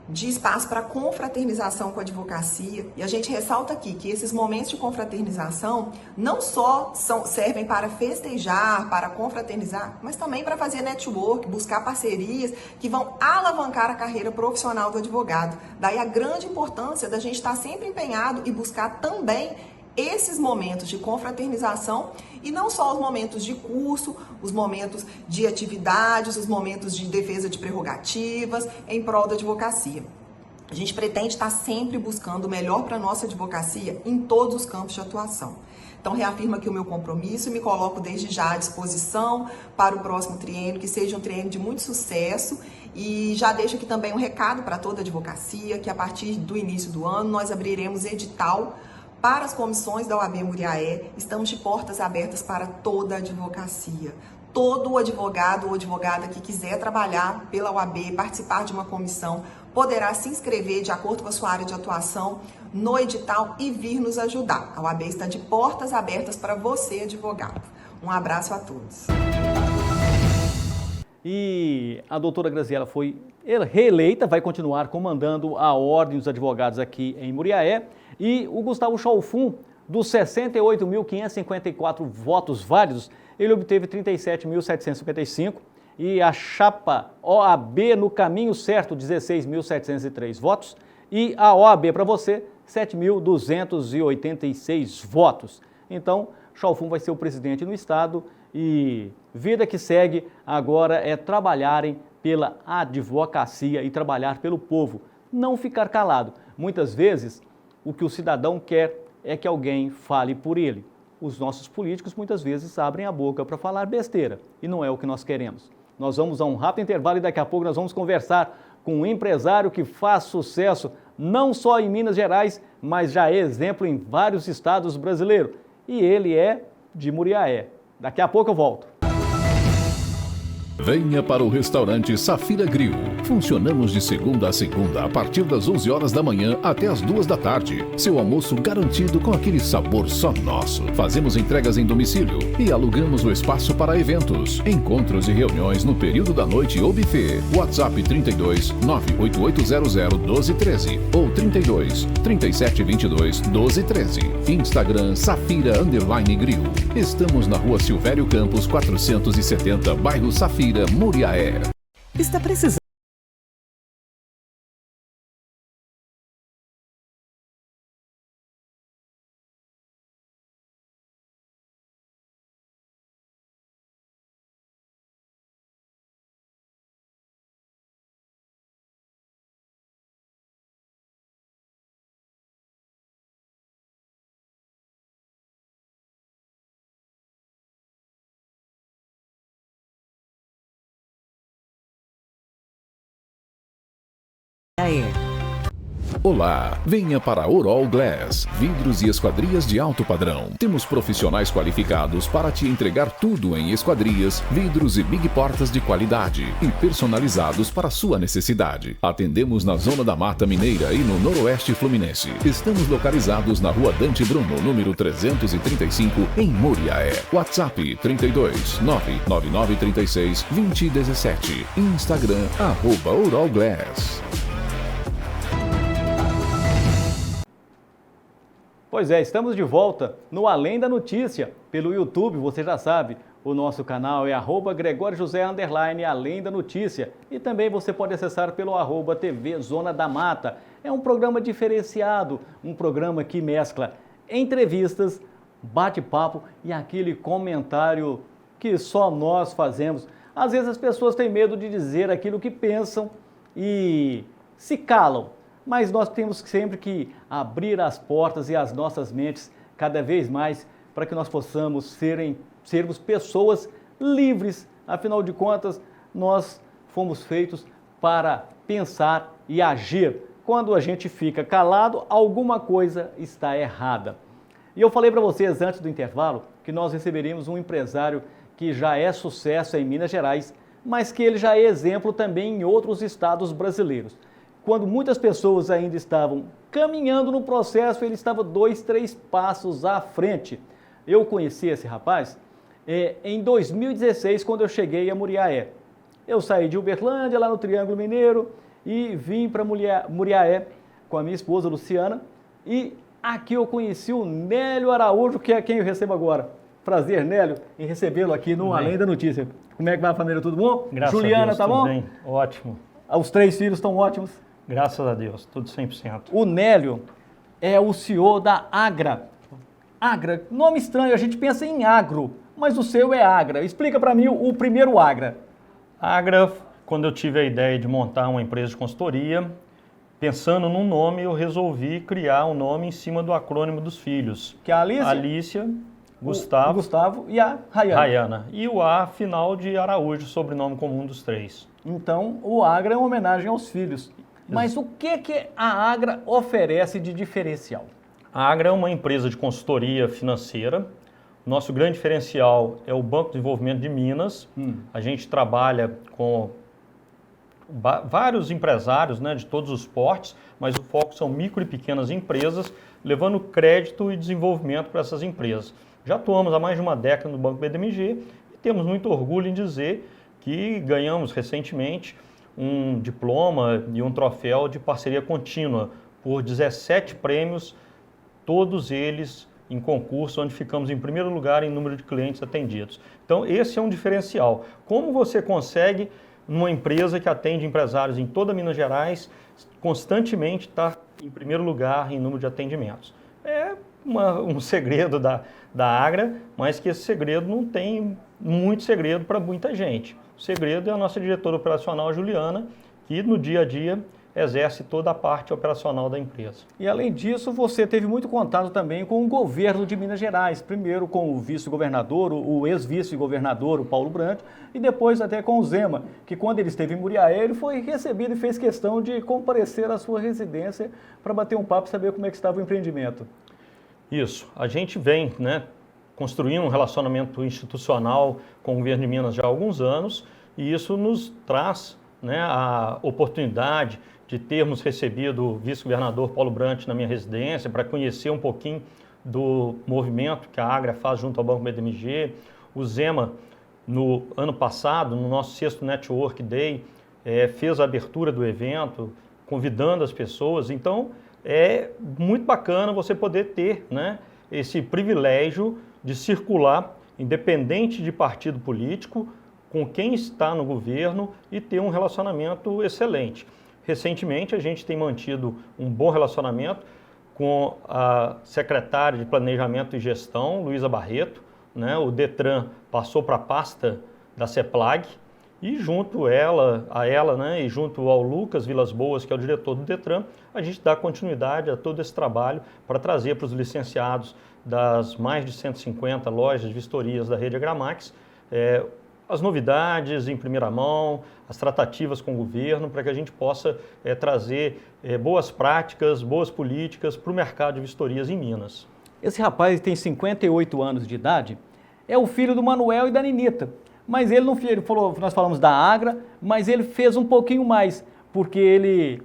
de espaço para confraternização com a advocacia, e a gente ressalta aqui que esses momentos de confraternização não só servem para festejar, para confraternizar, mas também para fazer network, buscar parcerias que vão alavancar a carreira profissional do advogado. Daí a grande importância da gente estar sempre empenhado e buscar também esses momentos de confraternização e não só os momentos de curso, os momentos de atividades, os momentos de defesa de prerrogativas em prol da advocacia. A gente pretende estar sempre buscando o melhor para a nossa advocacia em todos os campos de atuação. Então, reafirmo aqui o meu compromisso e me coloco desde já à disposição para o próximo triênio, que seja um triênio de muito sucesso. E já deixo aqui também um recado para toda a advocacia, que a partir do início do ano nós abriremos edital para as comissões da OAB Muriaé. Estamos de portas abertas para toda a advocacia. Todo advogado ou advogada que quiser trabalhar pela OAB, participar de uma comissão, poderá se inscrever de acordo com a sua área de atuação no edital e vir nos ajudar. A OAB está de portas abertas para você, advogado. Um abraço a todos. E a doutora Graziela foi reeleita, vai continuar comandando a Ordem dos Advogados aqui em Muriaé. E o Gustavo Chalfun, dos 68.554 votos válidos, ele obteve 37.755. E a chapa OAB no caminho certo, 16.703 votos. E a OAB para você, 7.286 votos. Então, Chalfun vai ser o presidente no estado e vida que segue agora é trabalharem pela advocacia e trabalhar pelo povo. Não ficar calado. Muitas vezes, o que o cidadão quer é que alguém fale por ele. Os nossos políticos muitas vezes abrem a boca para falar besteira e não é o que nós queremos. Nós vamos a um rápido intervalo e daqui a pouco nós vamos conversar com um empresário que faz sucesso não só em Minas Gerais, mas já é exemplo em vários estados brasileiros. E ele é de Muriaé. Daqui a pouco eu volto. Venha para o restaurante Safira Grill. Funcionamos de segunda a segunda a partir das 11 horas da manhã até as 2 da tarde. Seu almoço garantido com aquele sabor só nosso. Fazemos entregas em domicílio e alugamos o espaço para eventos, encontros e reuniões no período da noite ou buffet. WhatsApp 32 98800 1213 ou 32 3722 1213. Instagram Safira_Grill. Estamos na Rua Silvério Campos 470, bairro Safira, Muriaé. Está precisando. Olá, venha para a Oral Glass, vidros e esquadrias de alto padrão. Temos profissionais qualificados para te entregar tudo em esquadrias, vidros e big portas de qualidade e personalizados para sua necessidade. Atendemos na Zona da Mata Mineira e no Noroeste Fluminense. Estamos localizados na Rua Dante Bruno, número 335, em Muriaé. WhatsApp 32 99936 2017. Instagram @Oral Glass. Pois é, estamos de volta no Além da Notícia, pelo YouTube, você já sabe, o nosso canal é @GregorioJosé_ Além da Notícia e também você pode acessar pelo @TV Zona da Mata. É um programa diferenciado, um programa que mescla entrevistas, bate-papo e aquele comentário que só nós fazemos. Às vezes as pessoas têm medo de dizer aquilo que pensam e se calam. Mas nós temos sempre que abrir as portas e as nossas mentes cada vez mais para que nós possamos sermos pessoas livres. Afinal de contas, nós fomos feitos para pensar e agir. Quando a gente fica calado, alguma coisa está errada. E eu falei para vocês antes do intervalo que nós receberíamos um empresário que já é sucesso em Minas Gerais, mas que ele já é exemplo também em outros estados brasileiros. Quando muitas pessoas ainda estavam caminhando no processo, ele estava 2, 3 passos à frente. Eu conheci esse rapaz em 2016, quando eu cheguei a Muriaé. Eu saí de Uberlândia, lá no Triângulo Mineiro, e vim para Muriaé com a minha esposa, Luciana, e aqui eu conheci o Nélio Araújo, que é quem eu recebo agora. Prazer, Nélio, em recebê-lo aqui no Além da Notícia. Como é que vai a família? Tudo bom? Graças Juliana, a Deus, tá tudo bom? bem, ótimo. Os 3 filhos estão ótimos? Graças a Deus, tudo 100%. O Nélio é o CEO da Agra. Agra, nome estranho, a gente pensa em agro, mas o seu é Agra. Explica para mim o primeiro Agra. Agra, quando eu tive a ideia de montar uma empresa de consultoria, pensando num nome, eu resolvi criar um nome em cima do acrônimo dos filhos. Que é a Alicia? Alicia, Gustavo, Gustavo e a Rayana. E o A final de Araújo, sobrenome comum dos 3. Então, o Agra é uma homenagem aos filhos. Mas o que a Agra oferece de diferencial? A Agra é uma empresa de consultoria financeira. Nosso grande diferencial é o Banco de Desenvolvimento de Minas. A gente trabalha com vários empresários, né, de todos os portes, mas o foco são micro e pequenas empresas, levando crédito e desenvolvimento para essas empresas. Já atuamos há mais de uma década no Banco BDMG e temos muito orgulho em dizer que ganhamos recentemente um diploma e um troféu de parceria contínua por 17 prêmios, todos eles em concurso, onde ficamos em primeiro lugar em número de clientes atendidos. Então, esse é um diferencial. Como você consegue, numa empresa que atende empresários em toda Minas Gerais, constantemente estar em primeiro lugar em número de atendimentos? É um segredo da Agra, mas que esse segredo não tem muito segredo para muita gente. O segredo é a nossa diretora operacional, Juliana, que no dia a dia exerce toda a parte operacional da empresa. E além disso, você teve muito contato também com o governo de Minas Gerais, primeiro com o vice-governador, o ex-vice-governador, o Paulo Brandt, e depois até com o Zema, que quando ele esteve em Muriaé, ele foi recebido e fez questão de comparecer à sua residência para bater um papo e saber como é que estava o empreendimento. Isso, a gente vem, né, construindo um relacionamento institucional com o governo de Minas já há alguns anos, e isso nos traz, né, a oportunidade de termos recebido o vice-governador Paulo Brandt na minha residência para conhecer um pouquinho do movimento que a Agra faz junto ao Banco BDMG. O Zema, no ano passado, no nosso 6º Network Day, fez a abertura do evento, convidando as pessoas. Então, é muito bacana você poder ter, né, esse privilégio de circular, independente de partido político, com quem está no governo e ter um relacionamento excelente. Recentemente, a gente tem mantido um bom relacionamento com a secretária de Planejamento e Gestão, Luísa Barreto, né? O Detran passou para a pasta da CEPLAG e junto a ela, né, e junto ao Lucas Vilas Boas, que é o diretor do Detran, a gente dá continuidade a todo esse trabalho para trazer para os licenciados das mais de 150 lojas de vistorias da rede Agramax as novidades em primeira mão, as tratativas com o governo, para que a gente possa trazer boas práticas, boas políticas para o mercado de vistorias em Minas. Esse rapaz tem 58 anos de idade, é o filho do Manuel e da Ninita, mas ele não fez, ele falou, nós falamos da Agra, mas ele fez um pouquinho mais, porque ele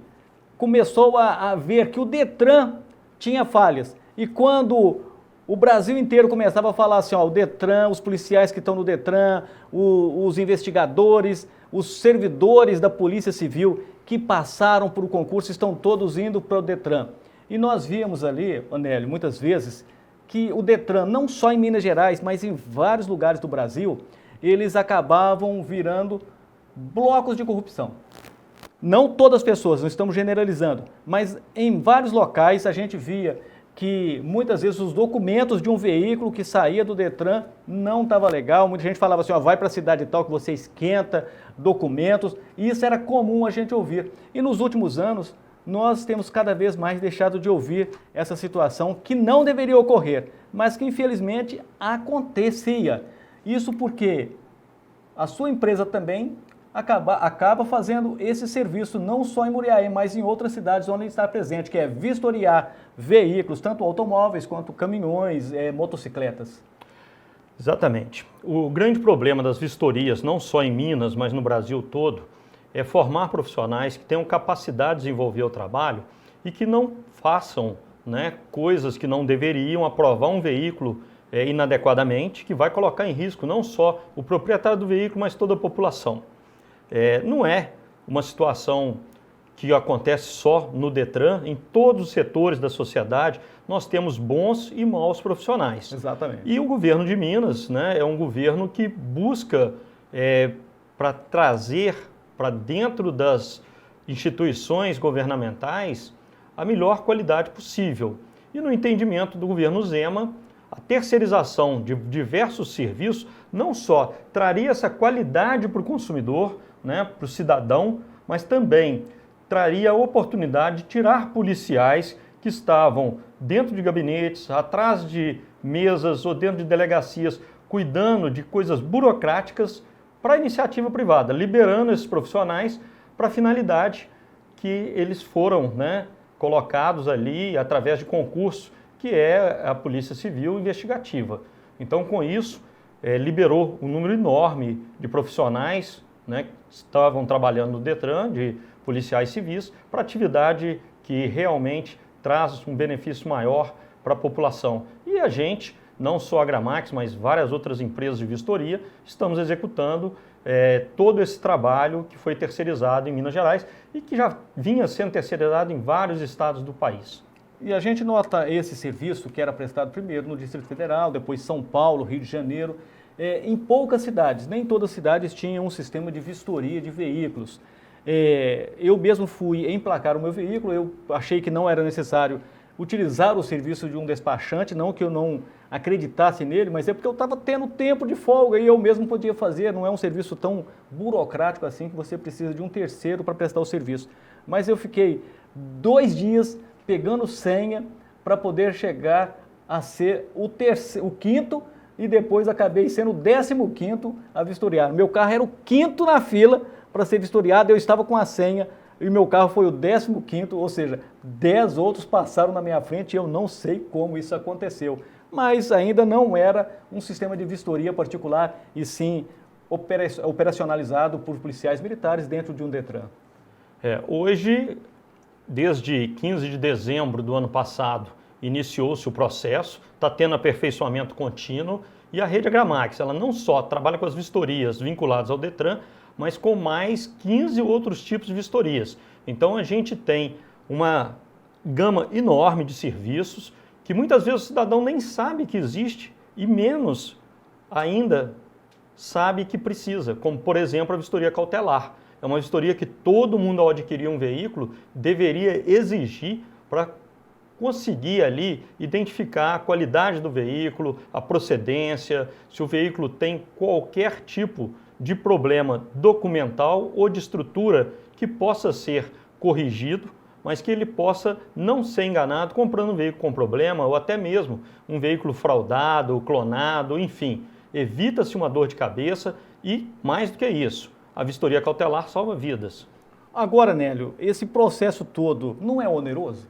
começou a ver que o Detran tinha falhas, e quando o Brasil inteiro começava a falar assim, ó, o Detran, os policiais que estão no Detran, os investigadores, os servidores da Polícia Civil que passaram por o concurso estão todos indo para o Detran. E nós víamos ali, Nélio, muitas vezes, que o Detran, não só em Minas Gerais, mas em vários lugares do Brasil, eles acabavam virando blocos de corrupção. Não todas as pessoas, não estamos generalizando, mas em vários locais a gente via que muitas vezes os documentos de um veículo que saía do Detran não estava legal, muita gente falava assim, ó, vai para a cidade tal que você esquenta documentos, e isso era comum a gente ouvir. E nos últimos anos, nós temos cada vez mais deixado de ouvir essa situação que não deveria ocorrer, mas que infelizmente acontecia. Isso porque a sua empresa também acaba fazendo esse serviço não só em Muriaé, mas em outras cidades onde ele está presente, que é vistoriar veículos, tanto automóveis quanto caminhões, motocicletas. Exatamente. O grande problema das vistorias, não só em Minas, mas no Brasil todo, é formar profissionais que tenham capacidade de desenvolver o trabalho e que não façam, né, coisas que não deveriam, aprovar um veículo inadequadamente, que vai colocar em risco não só o proprietário do veículo, mas toda a população. Não é uma situação que acontece só no Detran, em todos os setores da sociedade, nós temos bons e maus profissionais. Exatamente. E o governo de Minas, né, é um governo que busca para trazer para dentro das instituições governamentais a melhor qualidade possível. E no entendimento do governo Zema, a terceirização de diversos serviços não só traria essa qualidade para o consumidor, né, para o cidadão, mas também traria a oportunidade de tirar policiais que estavam dentro de gabinetes, atrás de mesas ou dentro de delegacias, cuidando de coisas burocráticas para a iniciativa privada, liberando esses profissionais para a finalidade que eles foram, né, colocados ali através de concurso, que é a Polícia Civil Investigativa. Então, com isso, liberou um número enorme de profissionais, né, que estavam trabalhando no Detran, de policiais civis, para atividade que realmente traz um benefício maior para a população. E a gente, não só a Gramax, mas várias outras empresas de vistoria, estamos executando todo esse trabalho que foi terceirizado em Minas Gerais e que já vinha sendo terceirizado em vários estados do país. E a gente nota esse serviço que era prestado primeiro no Distrito Federal, depois São Paulo, Rio de Janeiro, em poucas cidades. Nem todas as cidades tinham um sistema de vistoria de veículos. Eu mesmo fui emplacar o meu veículo, eu achei que não era necessário utilizar o serviço de um despachante, não que eu não acreditasse nele, mas é porque eu estava tendo tempo de folga e eu mesmo podia fazer, não é um serviço tão burocrático assim que você precisa de um terceiro para prestar o serviço. Mas eu fiquei 2 dias pegando senha para poder chegar a ser o quinto e depois acabei sendo o 15º a vistoriar. Meu carro era o 5º na fila para ser vistoriado, eu estava com a senha e meu carro foi o 15º, ou seja, 10 outros passaram na minha frente e eu não sei como isso aconteceu. Mas ainda não era um sistema de vistoria particular e sim operacionalizado por policiais militares dentro de um Detran. Hoje, desde 15 de dezembro do ano passado, iniciou-se o processo, está tendo aperfeiçoamento contínuo e a rede Gramax, ela não só trabalha com as vistorias vinculadas ao Detran, mas com mais 15 outros tipos de vistorias. Então a gente tem uma gama enorme de serviços que muitas vezes o cidadão nem sabe que existe e menos ainda sabe que precisa, como por exemplo a vistoria cautelar. É uma vistoria que todo mundo ao adquirir um veículo deveria exigir para conseguir ali identificar a qualidade do veículo, a procedência, se o veículo tem qualquer tipo de problema documental ou de estrutura que possa ser corrigido, mas que ele possa não ser enganado comprando um veículo com problema ou até mesmo um veículo fraudado, clonado, enfim. Evita-se uma dor de cabeça e, mais do que isso, a vistoria cautelar salva vidas. Agora, Nélio, esse processo todo não é oneroso?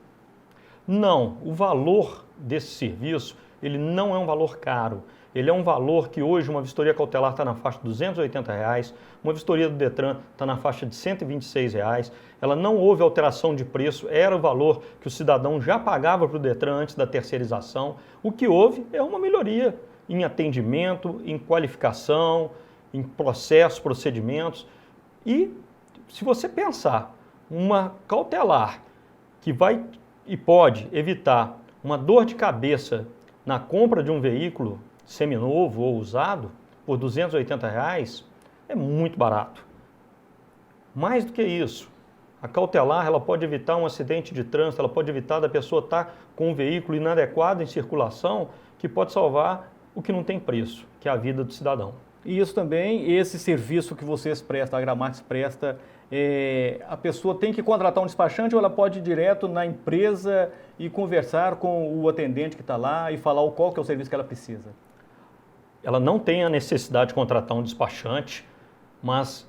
Não, o valor desse serviço, ele não é um valor caro. Ele é um valor que hoje uma vistoria cautelar está na faixa de R$ 280, uma vistoria do Detran está na faixa de R$ 126. Ela não houve alteração de preço, era o valor que o cidadão já pagava para o Detran antes da terceirização. O que houve é uma melhoria em atendimento, em qualificação, em processos, procedimentos. E se você pensar, uma cautelar que vai e pode evitar uma dor de cabeça na compra de um veículo seminovo ou usado por R$ 280 é muito barato. Mais do que isso, a cautelar ela pode evitar um acidente de trânsito, ela pode evitar da pessoa estar com um veículo inadequado em circulação, que pode salvar o que não tem preço, que é a vida do cidadão. E isso também, esse serviço que vocês prestam, a Gramax presta, a pessoa tem que contratar um despachante ou ela pode ir direto na empresa e conversar com o atendente que está lá e falar qual que é o serviço que ela precisa? Ela não tem a necessidade de contratar um despachante, mas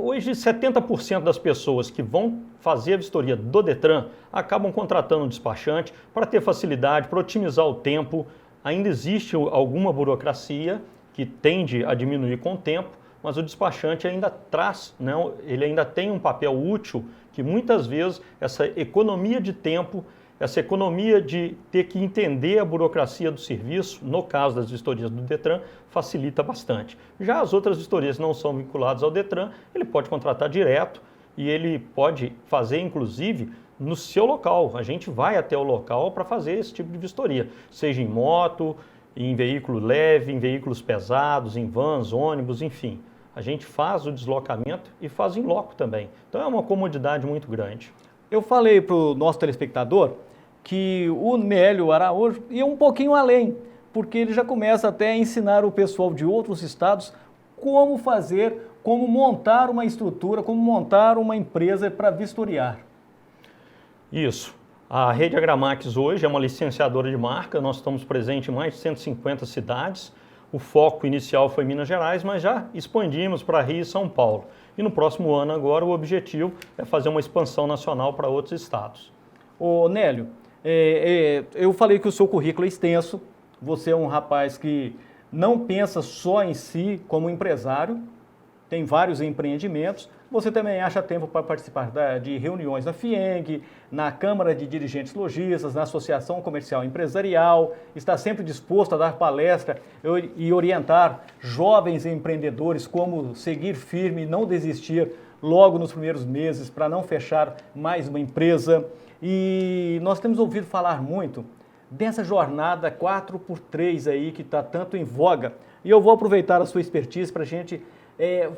hoje 70% das pessoas que vão fazer a vistoria do Detran acabam contratando um despachante para ter facilidade, para otimizar o tempo. Ainda existe alguma burocracia que tende a diminuir com o tempo, mas o despachante ainda traz, né, ele ainda tem um papel útil que muitas vezes essa economia de tempo, essa economia de ter que entender a burocracia do serviço, no caso das vistorias do Detran, facilita bastante. Já as outras vistorias que não são vinculadas ao Detran, ele pode contratar direto e ele pode fazer, inclusive, no seu local. A gente vai até o local para fazer esse tipo de vistoria, seja em moto, em veículo leve, em veículos pesados, em vans, ônibus, enfim. A gente faz o deslocamento e faz em loco também. Então é uma comodidade muito grande. Eu falei para o nosso telespectador que o Nélio Araújo ia um pouquinho além, porque ele já começa até a ensinar o pessoal de outros estados como fazer, como montar uma estrutura, como montar uma empresa para vistoriar. Isso. A Rede Agramax hoje é uma licenciadora de marca, nós estamos presentes em mais de 150 cidades. O foco inicial foi Minas Gerais, mas já expandimos para Rio e São Paulo. E no próximo ano agora o objetivo é fazer uma expansão nacional para outros estados. Ô Nélio, eu falei que o seu currículo é extenso, você é um rapaz que não pensa só em si como empresário, tem vários empreendimentos, você também acha tempo para participar de reuniões na FIENG, na Câmara de Dirigentes Lojistas, na Associação Comercial Empresarial, está sempre disposto a dar palestra e orientar jovens empreendedores como seguir firme e não desistir logo nos primeiros meses para não fechar mais uma empresa. E nós temos ouvido falar muito dessa jornada 4x3 aí que está tanto em voga. E eu vou aproveitar a sua expertise para a gente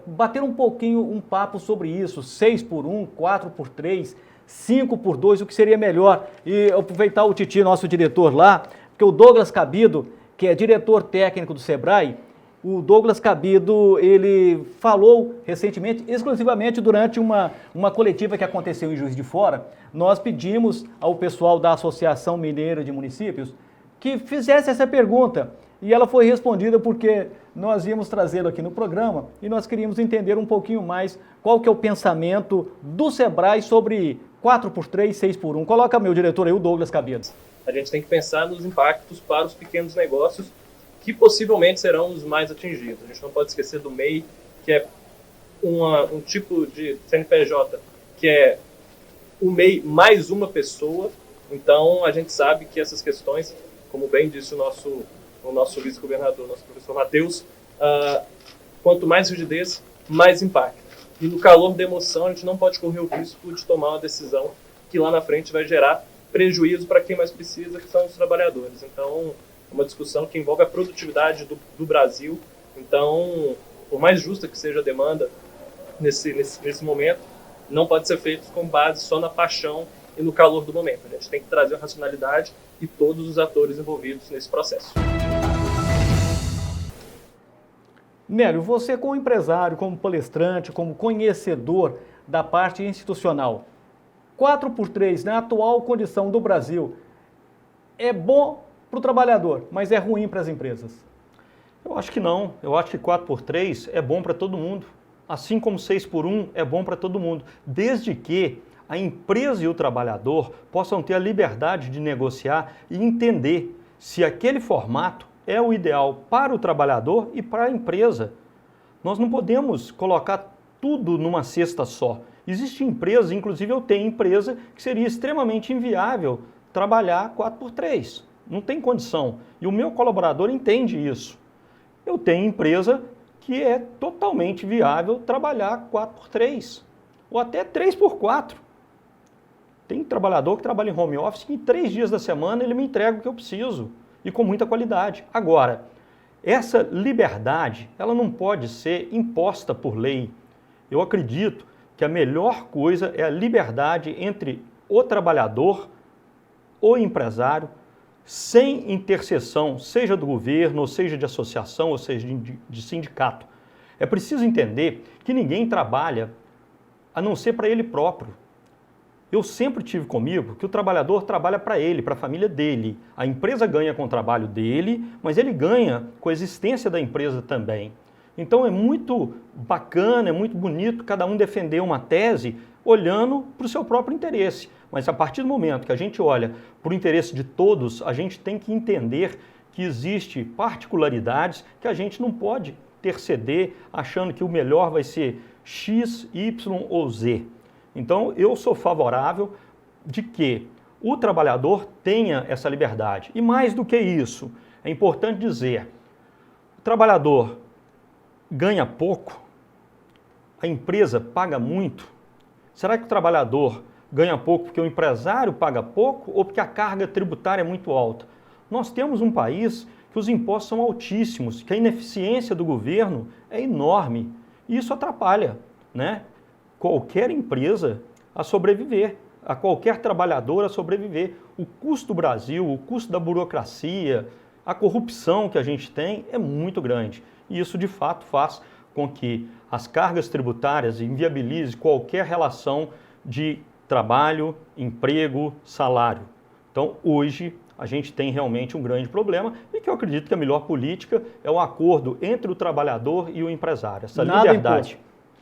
bater um pouquinho um papo sobre isso, 6x1, 4x3, 5x2, o que seria melhor. E aproveitar o Titi, nosso diretor lá, porque o Douglas Cabido, que é diretor técnico do Sebrae, o Douglas Cabido, ele falou recentemente, exclusivamente durante uma coletiva que aconteceu em Juiz de Fora, nós pedimos ao pessoal da Associação Mineira de Municípios que fizesse essa pergunta. E ela foi respondida porque nós íamos trazê-lo aqui no programa e nós queríamos entender um pouquinho mais qual que é o pensamento do Sebrae sobre 4x3, 6x1. Coloca meu diretor aí, o Douglas Cabido. A gente tem que pensar nos impactos para os pequenos negócios que possivelmente serão os mais atingidos. A gente não pode esquecer do MEI, que é um tipo de CNPJ, que é o MEI mais uma pessoa. Então, a gente sabe que essas questões, como bem disse o nosso vice-governador, nosso professor Matheus, quanto mais rigidez, mais impacto. E no calor da emoção, a gente não pode correr o risco de tomar uma decisão que lá na frente vai gerar prejuízo para quem mais precisa, que são os trabalhadores. Então, é uma discussão que envolve a produtividade do Brasil. Então, por mais justa que seja a demanda nesse momento, não pode ser feito com base só na paixão e no calor do momento. A gente tem que trazer a racionalidade e todos os atores envolvidos nesse processo. Nélio, você como empresário, como palestrante, como conhecedor da parte institucional, 4x3 na atual condição do Brasil é bom para o trabalhador, mas é ruim para as empresas? Eu acho que não. Eu acho que 4x3 é bom para todo mundo. Assim como 6x1 é bom para todo mundo, desde que a empresa e o trabalhador possam ter a liberdade de negociar e entender se aquele formato é o ideal para o trabalhador e para a empresa. Nós não podemos colocar tudo numa cesta só. Existe empresa, inclusive eu tenho empresa, que seria extremamente inviável trabalhar 4x3. Não tem condição. E o meu colaborador entende isso. Eu tenho empresa que é totalmente viável trabalhar 4x3 ou até 3x4. Tem trabalhador que trabalha em home office que em 3 dias da semana ele me entrega o que eu preciso e com muita qualidade. Agora, essa liberdade, ela não pode ser imposta por lei. Eu acredito que a melhor coisa é a liberdade entre o trabalhador, o empresário, sem interseção, seja do governo, ou seja de associação, ou seja de sindicato. É preciso entender que ninguém trabalha a não ser para ele próprio. Eu sempre tive comigo que o trabalhador trabalha para ele, para a família dele. A empresa ganha com o trabalho dele, mas ele ganha com a existência da empresa também. Então é muito bacana, é muito bonito cada um defender uma tese olhando para o seu próprio interesse. Mas a partir do momento que a gente olha para o interesse de todos, a gente tem que entender que existe particularidades que a gente não pode interceder achando que o melhor vai ser X, Y ou Z. Então, eu sou favorável de que o trabalhador tenha essa liberdade. E mais do que isso, é importante dizer, o trabalhador ganha pouco, a empresa paga muito, Será que o trabalhador ganha pouco porque o empresário paga pouco ou porque a carga tributária é muito alta? Nós temos um país que os impostos são altíssimos, que a ineficiência do governo é enorme e isso atrapalha, né, qualquer empresa a sobreviver, a qualquer trabalhador a sobreviver. O custo do Brasil, o custo da burocracia, a corrupção que a gente tem é muito grande. E isso, de fato, faz com que as cargas tributárias inviabilizem qualquer relação de trabalho, emprego, salário. Então, hoje, a gente tem realmente um grande problema e que eu acredito que a melhor política é o acordo entre o trabalhador e o empresário. Essa liberdade.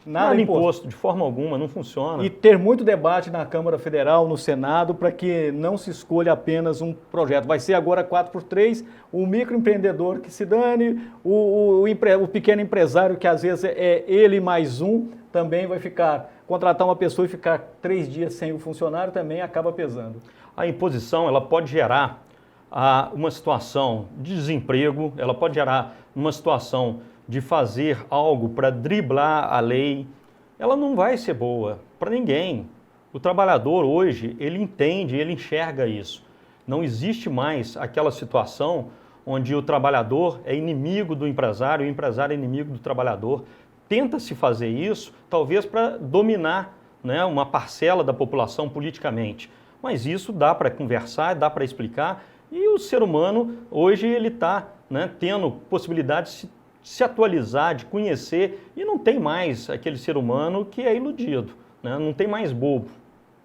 Nada imposto, de forma alguma, não funciona. E ter muito debate na Câmara Federal, no Senado, para que não se escolha apenas um projeto. Vai ser agora 4x3, o microempreendedor que se dane, o pequeno empresário que às vezes é ele mais um, também vai contratar uma pessoa e ficar 3 dias sem o funcionário também acaba pesando. A imposição, ela pode gerar uma situação de desemprego, ela pode gerar uma situação de fazer algo para driblar a lei, ela não vai ser boa para ninguém. O trabalhador hoje, ele entende, ele enxerga isso. Não existe mais aquela situação onde o trabalhador é inimigo do empresário, o empresário é inimigo do trabalhador. Tenta-se fazer isso, talvez para dominar, né, uma parcela da população politicamente. Mas isso dá para conversar, dá para explicar, e o ser humano hoje ele está, né, tendo possibilidade de se atualizar, de conhecer, e não tem mais aquele ser humano que é iludido, né? Não tem mais bobo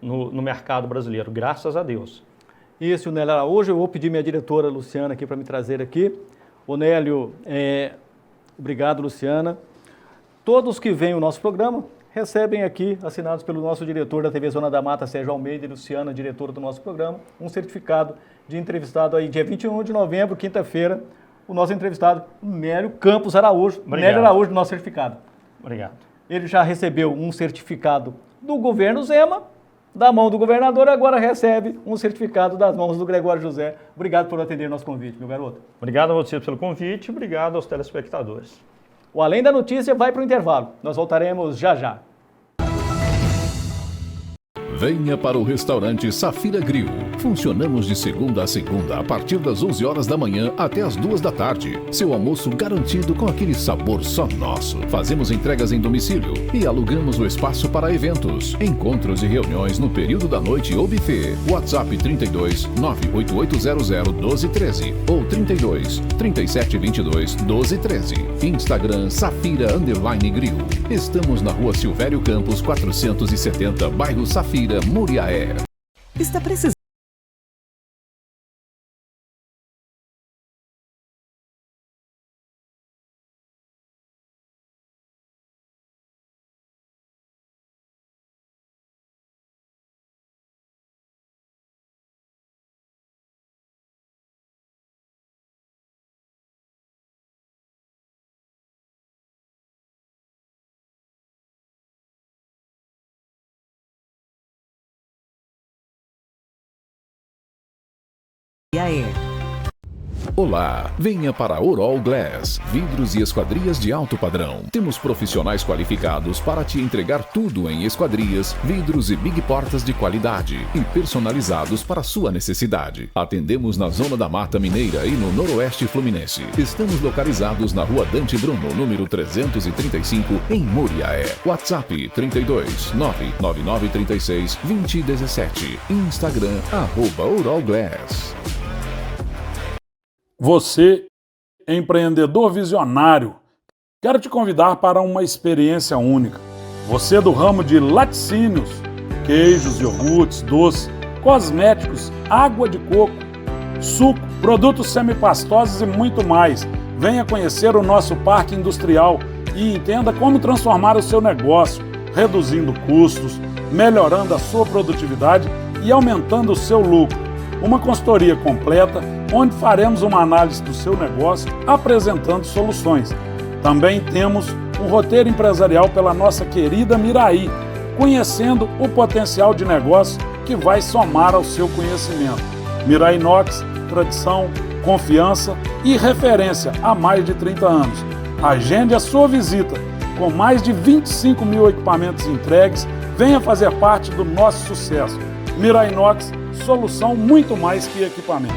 no mercado brasileiro, graças a Deus. Isso, Nélio Araújo, eu vou pedir minha diretora Luciana aqui para me trazer aqui. O Nélio, obrigado, Luciana. Todos que vêm ao nosso programa recebem aqui, assinados pelo nosso diretor da TV Zona da Mata, Sérgio Almeida, e Luciana, diretora do nosso programa, um certificado de entrevistado aí, dia 21 de novembro, quinta-feira, o nosso entrevistado, Nélio Campos Araújo. Obrigado. Nélio Araújo, nosso certificado. Obrigado. Ele já recebeu um certificado do governo Zema, da mão do governador, agora recebe um certificado das mãos do Gregório José. Obrigado por atender nosso convite, meu garoto. Obrigado a você pelo convite, obrigado aos telespectadores. O Além da Notícia vai para o intervalo. Nós voltaremos já já. Venha para o restaurante Safira Grill. Funcionamos de segunda a segunda a partir das 11 horas da manhã até as 2 da tarde. Seu almoço garantido com aquele sabor só nosso. Fazemos entregas em domicílio e alugamos o espaço para eventos, encontros e reuniões no período da noite ou buffet. WhatsApp 32 98800 1213 ou 32 3722 1213. Instagram Safira_Grill. Estamos na Rua Silvério Campos 470, bairro Safira, Muriaé. Está precisando Olá, venha para Oral Glass, vidros e esquadrias de alto padrão. Temos profissionais qualificados para te entregar tudo em esquadrias, vidros e big portas de qualidade e personalizados para sua necessidade. Atendemos na Zona da Mata Mineira e no Noroeste Fluminense. Estamos localizados na Rua Dante Bruno, número 335, em Muriaé. WhatsApp 32 99936 2017. Instagram @Oral Glass. Você, empreendedor visionário, quero te convidar para uma experiência única. Você do ramo de laticínios, queijos, iogurtes, doces, cosméticos, água de coco, suco, produtos semipastosos e muito mais. Venha conhecer o nosso parque industrial e entenda como transformar o seu negócio, reduzindo custos, melhorando a sua produtividade e aumentando o seu lucro. Uma consultoria completa, onde faremos uma análise do seu negócio, apresentando soluções. Também temos um roteiro empresarial pela nossa querida Miraí, conhecendo o potencial de negócio que vai somar ao seu conhecimento. Miraí Inox, tradição, confiança e referência há mais de 30 anos. Agende a sua visita, com mais de 25 mil equipamentos entregues Venha fazer parte do nosso sucesso. Mirai Inox, solução muito mais que equipamento.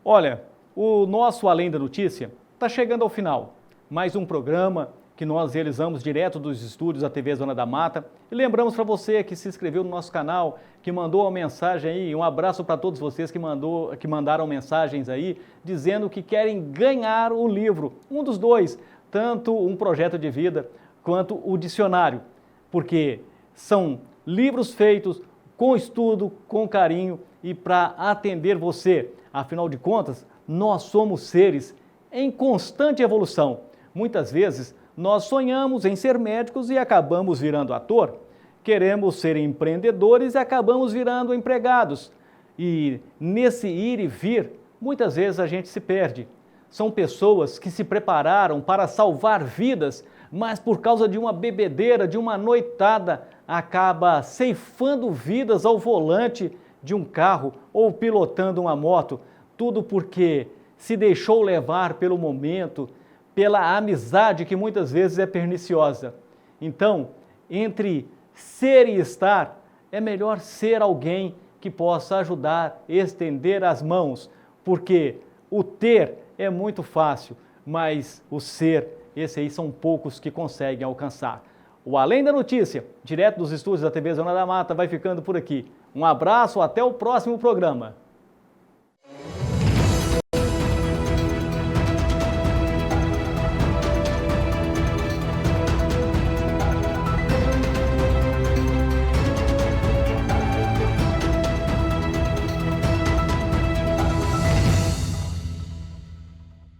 Olha, o nosso Além da Notícia está chegando ao final. Mais um programa que nós realizamos direto dos estúdios da TV Zona da Mata. E lembramos para você que se inscreveu no nosso canal, que mandou uma mensagem aí, um abraço para todos vocês que mandaram mensagens aí, dizendo que querem ganhar o livro, um dos dois, tanto um projeto de vida quanto o dicionário, porque são livros feitos com estudo, com carinho e para atender você. Afinal de contas, nós somos seres em constante evolução. Muitas vezes, nós sonhamos em ser médicos e acabamos virando ator. Queremos ser empreendedores e acabamos virando empregados. E nesse ir e vir, muitas vezes a gente se perde. São pessoas que se prepararam para salvar vidas, mas por causa de uma bebedeira, de uma noitada, acaba ceifando vidas ao volante de um carro ou pilotando uma moto. Tudo porque se deixou levar pelo momento, pela amizade que muitas vezes é perniciosa. Então, entre ser e estar, é melhor ser alguém que possa ajudar, estender as mãos, porque o ter é muito fácil, mas o ser, esse aí são poucos que conseguem alcançar. O Além da Notícia, direto dos estúdios da TV Zona da Mata, vai ficando por aqui. Um abraço, até o próximo programa.